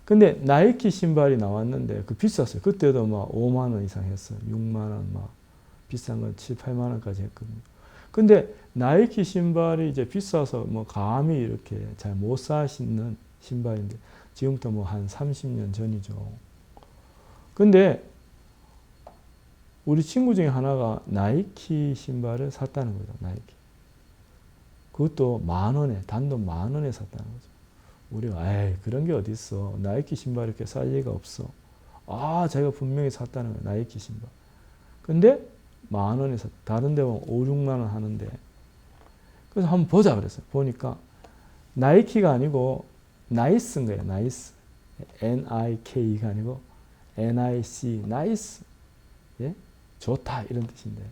S1: 근데 나이키 신발이 나왔는데 그 비쌌어요. 그때도 막 5만 원 이상 했어요. 6만 원 막 비싼 건 7, 8만 원까지 했거든요. 근데 나이키 신발이 이제 비싸서 뭐 감히 이렇게 잘 못 사 신는 신발인데 지금부터 뭐 한 30년 전이죠. 근데 우리 친구 중에 하나가 나이키 신발을 샀다는 거죠. 나이키. 그것도 10,000원에, 단돈 10,000원에 샀다는 거죠. 우리가 에이 그런 게 어딨어. 나이키 신발 이렇게 쌀 리가 없어. 아 자기가 분명히 샀다는 거예요. 나이키 신발. 근데 10,000원에 샀. 다른 데 보면 5, 6만 원 하는데. 그래서 한번 보자 그랬어요. 보니까 나이키가 아니고 나이스인 거예요. 나이스. N-I-K가 아니고 N-I-C. 나이스. 예? 좋다 이런 뜻인데.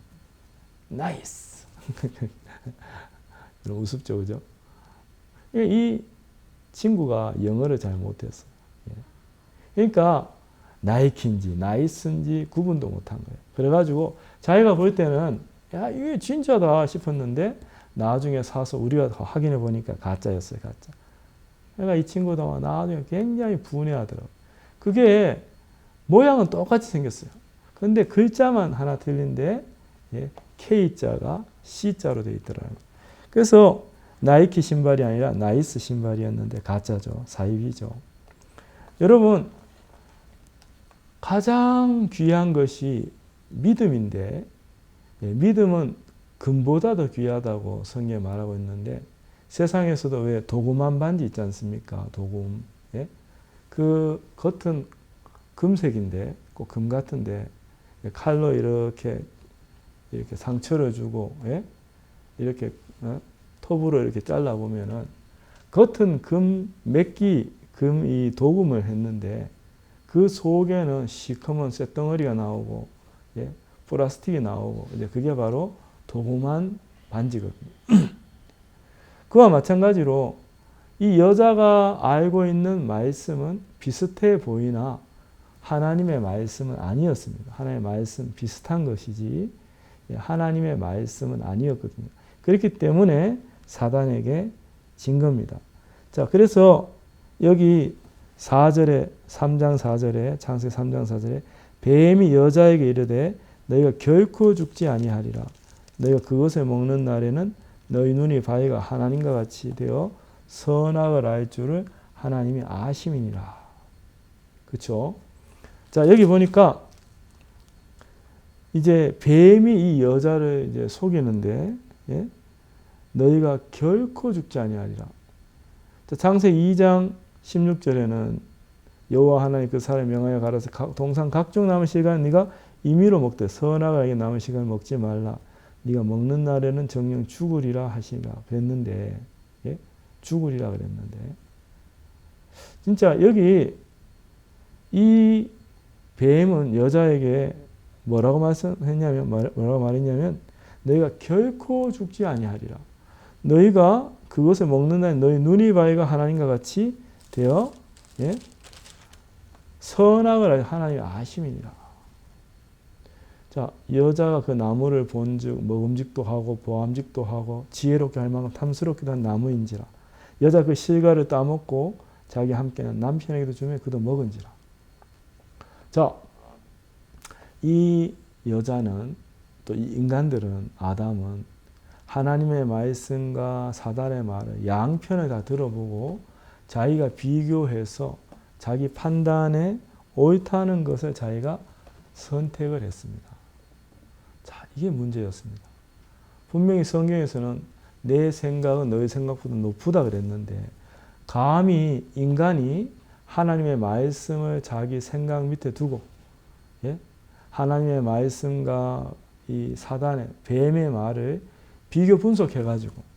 S1: 나이스. 우습죠, 그죠? 이 친구가 영어를 잘 못했어요. 그러니까 나이키인지 나이스인지 구분도 못한 거예요. 그래가지고 자기가 볼 때는 야 이게 진짜다 싶었는데 나중에 사서 우리가 확인해 보니까 가짜였어요. 가짜. 그러니까 이 친구도 나중에 굉장히 분해하더라고요. 그게 모양은 똑같이 생겼어요. 근데 글자만 하나 틀린데 K자가 C자로 되어 있더라고요. 그래서 나이키 신발이 아니라 나이스 신발이었는데 가짜죠. 사입이죠. 여러분 가장 귀한 것이 믿음인데 믿음은 금보다 더 귀하다고 성경에 말하고 있는데 세상에서도 왜 도금한 반지 있지 않습니까? 도금. 그 겉은 금색인데 꼭 금 같은데 칼로 이렇게 상처를 주고 이렇게 톱으로 이렇게 잘라 보면은 겉은 금 맥기 금 이 도금을 했는데 그 속에는 시커먼 쇳덩어리가 나오고 플라스틱이 나오고 이제 그게 바로 도금한 반지거든요. 그와 마찬가지로 이 여자가 알고 있는 말씀은 비슷해 보이나 하나님의 말씀은 아니었습니다. 하나님의 말씀 비슷한 것이지 하나님의 말씀은 아니었거든요. 그렇기 때문에 사단에게 진 겁니다. 자, 그래서 여기 4절에 3장 4절에 창세기 3장 4절에 뱀이 여자에게 이르되 너희가 결코 죽지 아니하리라. 너희가 그것을 먹는 날에는 너희 눈이 바위가 하나님과 같이 되어 선악을 알 줄을 하나님이 아심이니라. 그렇죠? 자, 여기 보니까 이제 뱀이 이 여자를 이제 속이는데 너희가 결코 죽지 아니하리라. 자, 창세기 2장 16절에는 여호와 하나님 그 사람을 명하여 가라서 동산 각종 남은 시간 네가 임의로 먹되 선악을 알게 남은 시간 먹지 말라. 네가 먹는 날에는 정령 죽으리라 하시니라 그랬는데 죽으리라 그랬는데 진짜 여기 이 뱀은 여자에게 뭐라고 말씀했냐면 뭐라고 말했냐면 너희가 결코 죽지 아니하리라. 너희가 그것을 먹는 날 너희 눈이 바위가 하나님과 같이 되어 선악을 하나님의 아심이니라. 자, 여자가 그 나무를 본즉 먹음직도 하고 보암직도 하고 지혜롭게 할 만큼 탐스럽기도 한 나무인지라. 여자 그 실과를 따먹고 자기 함께는 남편에게도 주며 그도 먹은지라. 자, 이 여자는 또 이 인간들은 아담은 하나님의 말씀과 사단의 말을 양편을 다 들어보고 자기가 비교해서 자기 판단에 옳다는 것을 자기가 선택을 했습니다. 자, 이게 문제였습니다. 분명히 성경에서는 내 생각은 너의 생각보다 높다 그랬는데 감히 인간이 하나님의 말씀을 자기 생각 밑에 두고 하나님의 말씀과 이 사단의 뱀의 말을 비교 분석해가지고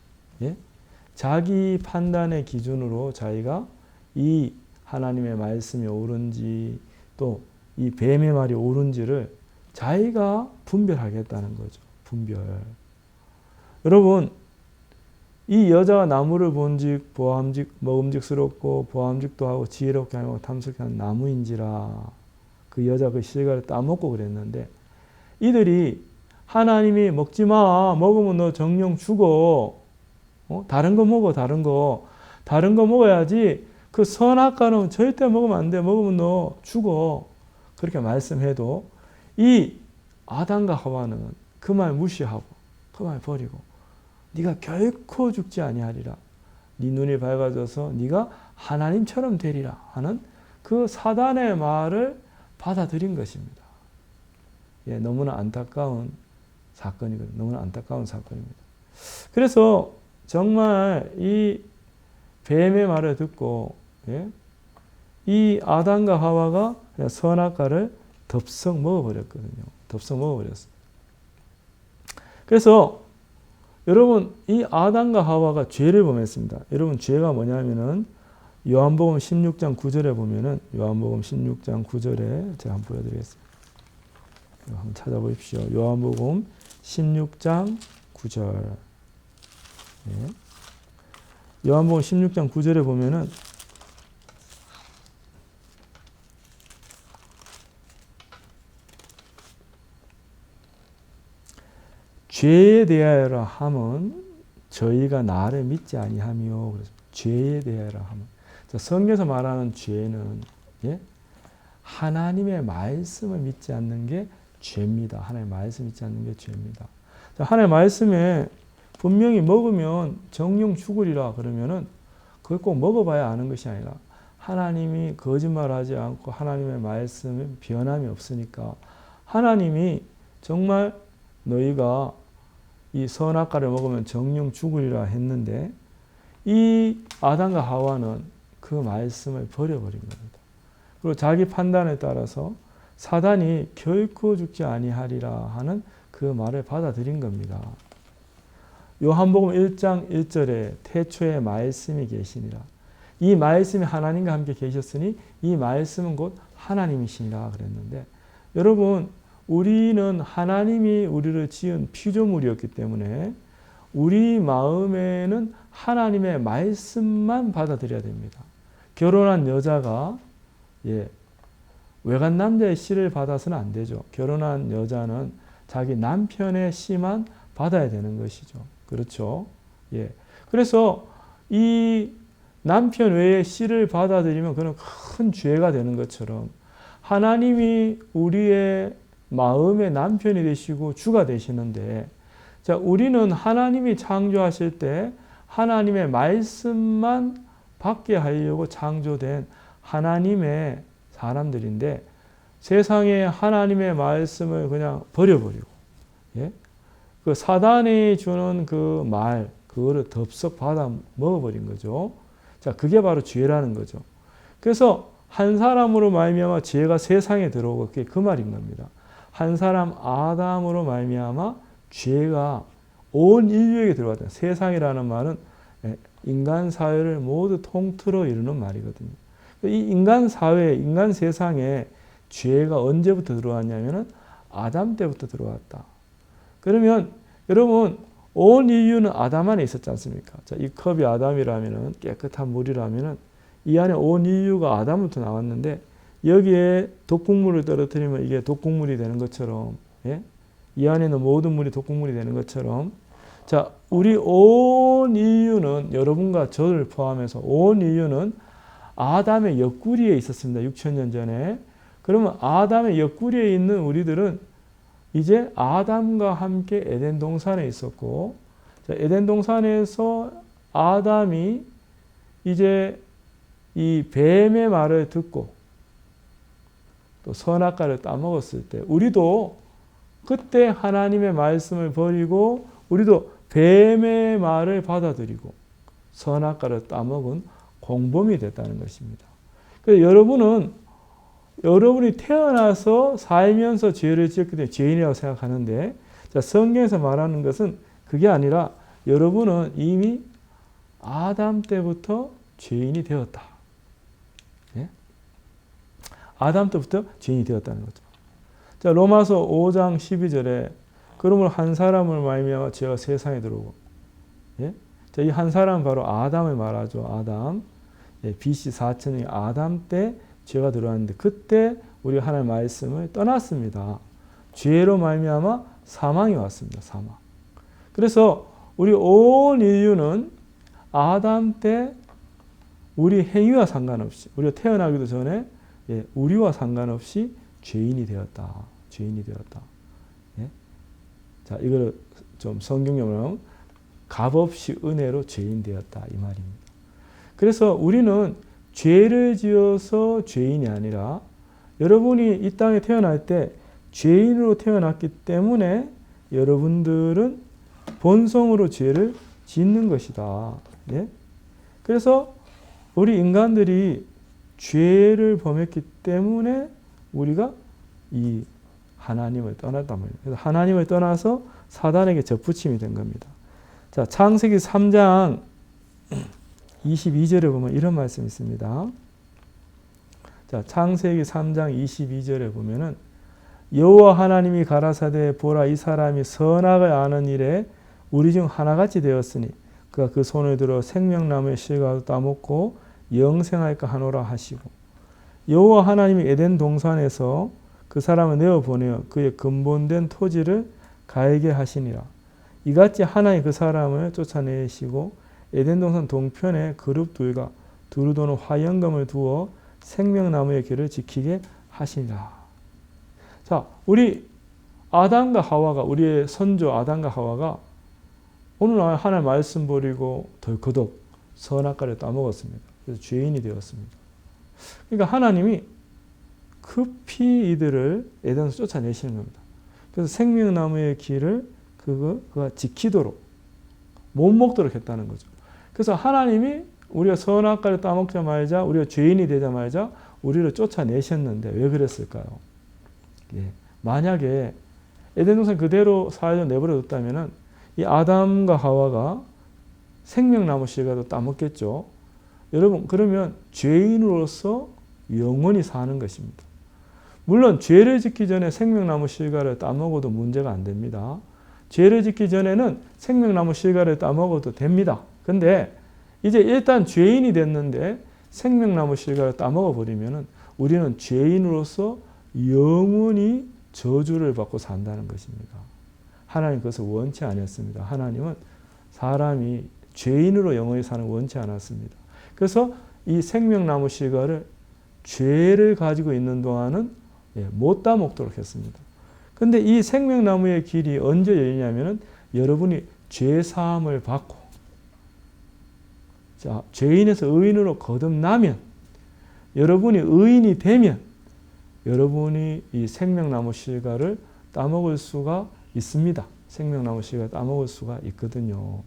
S1: 자기 판단의 기준으로 자기가 이 하나님의 말씀이 옳은지 또 이 뱀의 말이 옳은지를 자기가 분별하겠다는 거죠. 분별. 여러분 이 여자가 나무를 본즉 보암직 먹음직스럽고 보암직도 하고 지혜롭게 하고 탐스럽게 하는 나무인지라. 그 여자 그 실과를 따먹고 그랬는데 이들이 하나님이 먹지 마. 먹으면 너 정령 죽어. 다른 거 먹어. 다른 거 먹어야지. 그 선악과는 절대 먹으면 안 돼. 먹으면 너 죽어. 그렇게 말씀해도 이 아담과 하와는 그 말 무시하고 그 말 버리고 네가 결코 죽지 아니하리라. 네 눈이 밝아져서 네가 하나님처럼 되리라 하는 그 사단의 말을 받아들인 것입니다. 예, 너무나 안타까운 사건이거든요. 너무나 안타까운 사건입니다. 그래서 정말 이 뱀의 말을 듣고 이 아담과 하와가 선악과를 덥석 먹어버렸거든요. 덥석 먹어버렸어요. 그래서 여러분 이 아담과 하와가 죄를 범했습니다. 여러분 죄가 뭐냐면은 요한복음 16장 9절에 보면은 요한복음 16장 9절에 제가 한번 보여드리겠습니다. 한번 찾아보십시오. 요한복음 16장 9절. 요한복음 16장 9절에 보면은 죄에 대하여라 함은 저희가 나를 믿지 아니하며 그래서 죄에 대하여라 함은 성경에서 말하는 죄는 하나님의 말씀을 믿지 않는 게 죄입니다. 하나님의 말씀 믿지 않는 게 죄입니다. 하나님의 말씀에 분명히 먹으면 정령 죽으리라 그러면은 그걸 꼭 먹어봐야 아는 것이 아니라 하나님이 거짓말하지 않고 하나님의 말씀에 변함이 없으니까 하나님이 정말 너희가 이 선악과를 먹으면 정령 죽으리라 했는데 이 아담과 하와는 그 말씀을 버려버린 겁니다. 그리고 자기 판단에 따라서 사단이 결코 죽지 아니하리라 하는 그 말을 받아들인 겁니다. 요한복음 1장 1절에 태초에 말씀이 계시니라. 이 말씀이 하나님과 함께 계셨으니 이 말씀은 곧 하나님이시니라 그랬는데 여러분 우리는 하나님이 우리를 지은 피조물이었기 때문에 우리 마음에는 하나님의 말씀만 받아들여야 됩니다. 결혼한 여자가 외간 남자의 씨를 받아서는 안 되죠. 결혼한 여자는 자기 남편의 씨만 받아야 되는 것이죠. 그렇죠? 그래서 이 남편 외의 씨를 받아들이면 그는 큰 죄가 되는 것처럼 하나님이 우리의 마음의 남편이 되시고 주가 되시는데 자, 우리는 하나님이 창조하실 때 하나님의 말씀만 받게 하려고 창조된 하나님의 사람들인데 세상에 하나님의 말씀을 그냥 버려버리고 그 사단이 주는 그 말 그거를 덥석 받아 먹어버린 거죠. 자, 그게 바로 죄라는 거죠. 그래서 한 사람으로 말미암아 죄가 세상에 들어오고 그게 그 말인 겁니다. 한 사람 아담으로 말미암아 죄가 온 인류에게 들어왔다. 세상이라는 말은 인간 사회를 모두 통틀어 이루는 말이거든요. 이 인간 사회, 인간 세상에 죄가 언제부터 들어왔냐면은 아담 때부터 들어왔다. 그러면 여러분 온 인류는 아담 안에 있었지 않습니까? 자, 이 컵이 아담이라면은 깨끗한 물이라면은 이 안에 온 인류가 아담부터 나왔는데 여기에 독극물을 떨어뜨리면 이게 독극물이 되는 것처럼 이 안에 있는 모든 물이 독극물이 되는 것처럼 자, 우리 온 인류는 여러분과 저를 포함해서 온 인류는 아담의 옆구리에 있었습니다. 6,000년 전에. 그러면 아담의 옆구리에 있는 우리들은 이제 아담과 함께 에덴 동산에 있었고 자, 에덴 동산에서 아담이 이제 이 뱀의 말을 듣고 또 선악과를 따먹었을 때 우리도 그때 하나님의 말씀을 버리고 우리도 뱀의 말을 받아들이고 선악과를 따먹은 공범이 됐다는 것입니다. 그래서 여러분이 태어나서 살면서 죄를 지었기 때문에 죄인이라고 생각하는데 자, 성경에서 말하는 것은 그게 아니라 여러분은 이미 아담 때부터 죄인이 되었다. 아담 때부터 죄인이 되었다는 거죠. 자, 로마서 5장 12절에 그러므로 한 사람을 말미암아 죄가 세상에 들어오고 자, 이 한 사람은 바로 아담을 말하죠. 아담. 예, BC 4000년 아담 때 죄가 들어왔는데 그때 우리가 하나님의 말씀을 떠났습니다. 죄로 말미암아 사망이 왔습니다. 사망. 그래서 우리 온 인류는 아담 때 우리 행위와 상관없이 우리가 태어나기도 전에 예, 우리와 상관없이 죄인이 되었다. 죄인이 되었다. 예? 자, 이걸 좀 성경용어로 값없이 은혜로 죄인 되었다 이 말입니다. 그래서 우리는 죄를 지어서 죄인이 아니라 여러분이 이 땅에 태어날 때 죄인으로 태어났기 때문에 여러분들은 본성으로 죄를 짓는 것이다. 예? 그래서 우리 인간들이 죄를 범했기 때문에 우리가 이 하나님을 떠났단 말이에요. 그래서 하나님을 떠나서 사단에게 접붙임이 된 겁니다. 자, 창세기 3장 22절에 보면 이런 말씀이 있습니다. 자, 창세기 3장 22절에 보면은 여호와 하나님이 가라사대 보라 이 사람이 선악을 아는 일에 우리 중 하나같이 되었으니 그가 그 손을 들어 생명나무의 실과도 따먹고 영생할까 하노라 하시고 여호와 하나님이 에덴 동산에서 그 사람을 내어보내어 그의 근본된 토지를 갈게 하시니라. 이같이 하나님 그 사람을 쫓아내시고 에덴 동산 동편에 그룹 둘과 두루 도는 화영검을 두어 생명나무의 길을 지키게 하시니라. 자, 우리 아담과 하와가 우리의 선조 아담과 하와가 오늘 하나님 말씀 버리고 덜커덕 선악과를 따먹었습니다. 그래서 죄인이 되었습니다. 그러니까 하나님이 급히 이들을 에덴에서 쫓아내시는 겁니다. 그래서 생명나무의 길을 그가 지키도록 못 먹도록 했다는 거죠. 그래서 하나님이 우리가 선악과를 따먹자마자 우리가 죄인이 되자마자 우리를 쫓아내셨는데 왜 그랬을까요? 예, 만약에 에덴 동산 그대로 사회적으로 내버려뒀다면 이 아담과 하와가 생명나무 실과도 따먹겠죠. 여러분 그러면 죄인으로서 영원히 사는 것입니다. 물론 죄를 짓기 전에 생명나무 실과를 따먹어도 문제가 안 됩니다. 죄를 짓기 전에는 생명나무 실과를 따먹어도 됩니다. 근데 이제 일단 죄인이 됐는데 생명나무 실과를 따먹어 버리면 우리는 죄인으로서 영원히 저주를 받고 산다는 것입니다. 하나님 그것을 원치 않았습니다. 하나님은 사람이 죄인으로 영원히 사는 원치 않았습니다. 그래서 이 생명나무 실과를 죄를 가지고 있는 동안은 못 따먹도록 했습니다. 근데 이 생명나무의 길이 언제 열리냐면은 여러분이 죄사함을 받고 자, 죄인에서 의인으로 거듭나면 여러분이 의인이 되면 여러분이 이 생명나무 실과를 따먹을 수가 있습니다. 생명나무 실과 따먹을 수가 있거든요.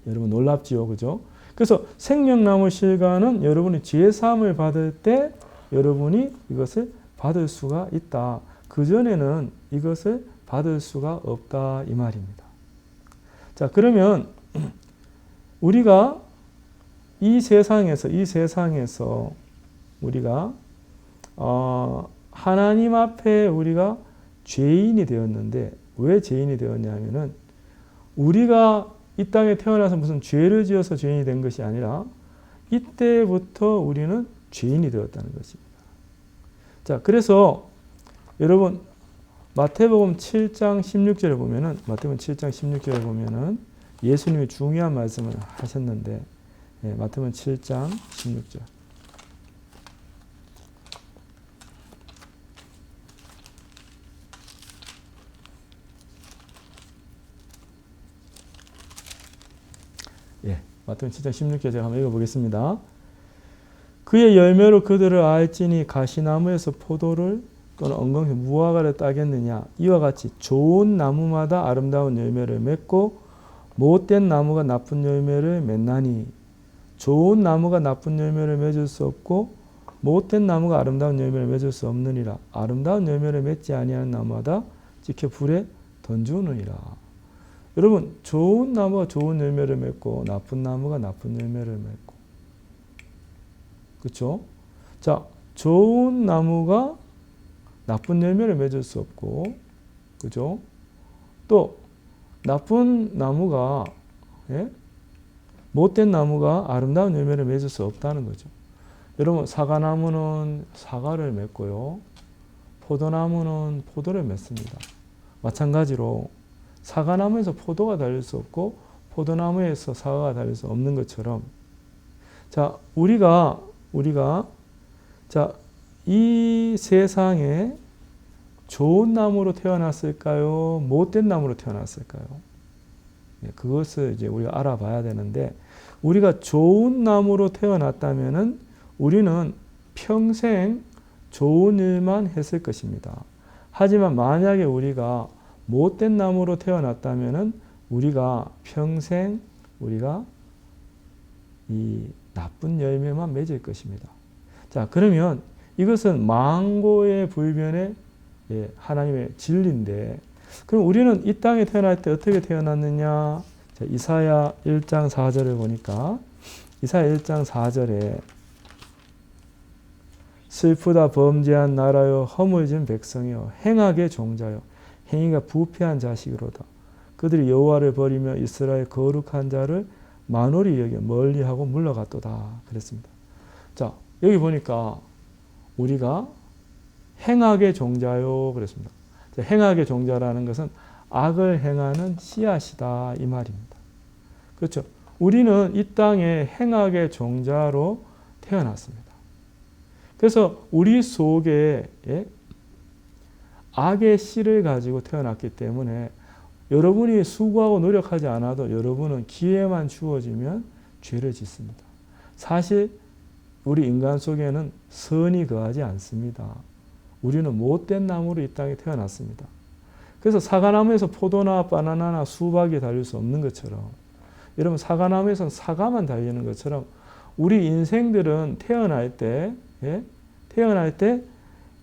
S1: 여러분 놀랍지요, 그죠? 그래서 생명나무 실과는 여러분이 죄사함을 받을 때 여러분이 이것을 받을 수가 있다. 그전에는 이것을 받을 수가 없다 이 말입니다. 자, 그러면 우리가 이 세상에서 우리가 하나님 앞에 우리가 죄인이 되었는데 왜 죄인이 되었냐면은 우리가 이 땅에 태어나서 무슨 죄를 지어서 죄인이 된 것이 아니라 이때부터 우리는 죄인이 되었다는 것입니다. 자, 그래서 여러분 마태복음 7장 16절에 보면은 마태복음 7장 16절에 보면은 예수님이 중요한 말씀을 하셨는데 마태복음 7장 16절. 마태복음 7장 16절 제가 한번 읽어보겠습니다. 그의 열매로 그들을 알지니 가시나무에서 포도를 또는 엉겅퀴 무화과를 따겠느냐. 이와 같이 좋은 나무마다 아름다운 열매를 맺고 못된 나무가 나쁜 열매를 맺나니 좋은 나무가 나쁜 열매를 맺을 수 없고 못된 나무가 아름다운 열매를 맺을 수 없느니라. 아름다운 열매를 맺지 아니하는 나무마다 지켜 불에 던주느니라. 여러분 좋은 나무가 좋은 열매를 맺고 나쁜 나무가 나쁜 열매를 맺고 그렇죠? 자, 좋은 나무가 나쁜 열매를 맺을 수 없고 그죠? 또 나쁜 나무가 예? 못된 나무가 아름다운 열매를 맺을 수 없다는 거죠. 여러분, 사과나무는 사과를 맺고요. 포도나무는 포도를 맺습니다. 마찬가지로 사과나무에서 포도가 달릴 수 없고 포도나무에서 사과가 달릴 수 없는 것처럼, 자, 우리가 자, 이 세상에 좋은 나무로 태어났을까요? 못된 나무로 태어났을까요? 그것을 이제 우리가 알아봐야 되는데, 우리가 좋은 나무로 태어났다면은 우리는 평생 좋은 일만 했을 것입니다. 하지만 만약에 우리가 못된 나무로 태어났다면은 우리가 평생 우리가 이 나쁜 열매만 맺을 것입니다. 자, 그러면 이것은 만고의 불변의 하나님의 진리인데, 그럼 우리는 이 땅에 태어날 때 어떻게 태어났느냐? 자, 이사야 1장 4절을 보니까, 이사야 1장 4절에 슬프다 범죄한 나라여 허물진 백성이여 행악의 종자여 행위가 부패한 자식으로다. 그들이 여호와를 버리며 이스라엘 거룩한 자를 만홀히 여겨 멀리하고 물러갔도다. 그랬습니다. 자, 여기 보니까 우리가 행악의 종자요 그랬습니다. 자, 행악의 종자라는 것은 악을 행하는 씨앗이다 이 말입니다. 그렇죠? 우리는 이 땅에 행악의 종자로 태어났습니다. 그래서 우리 속에 악의 씨를 가지고 태어났기 때문에 여러분이 수고하고 노력하지 않아도 여러분은 기회만 주어지면 죄를 짓습니다. 사실 우리 인간 속에는 선이 거하지 않습니다. 우리는 못된 나무로 이 땅에 태어났습니다. 그래서 사과나무에서 포도나 바나나나 수박이 달릴 수 없는 것처럼, 여러분 사과나무에서는 사과만 달리는 것처럼 우리 인생들은 태어날 때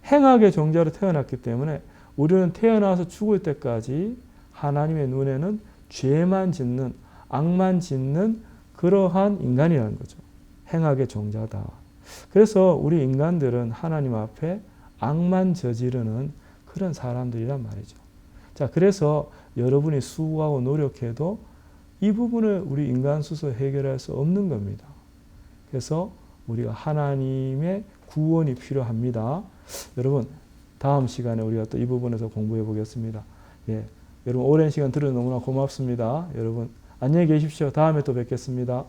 S1: 행악의 종자로 태어났기 때문에 우리는 태어나서 죽을 때까지 하나님의 눈에는 죄만 짓는, 악만 짓는 그러한 인간이라는 거죠. 행악의 종자다. 그래서 우리 인간들은 하나님 앞에 악만 저지르는 그런 사람들이란 말이죠. 자, 그래서 여러분이 수고하고 노력해도 이 부분을 우리 인간 스스로 해결할 수 없는 겁니다. 그래서 우리가 하나님의 구원이 필요합니다. 여러분, 다음 시간에 우리가 또 이 부분에서 공부해 보겠습니다. 예, 여러분 오랜 시간 들어서 너무나 고맙습니다. 여러분 안녕히 계십시오. 다음에 또 뵙겠습니다.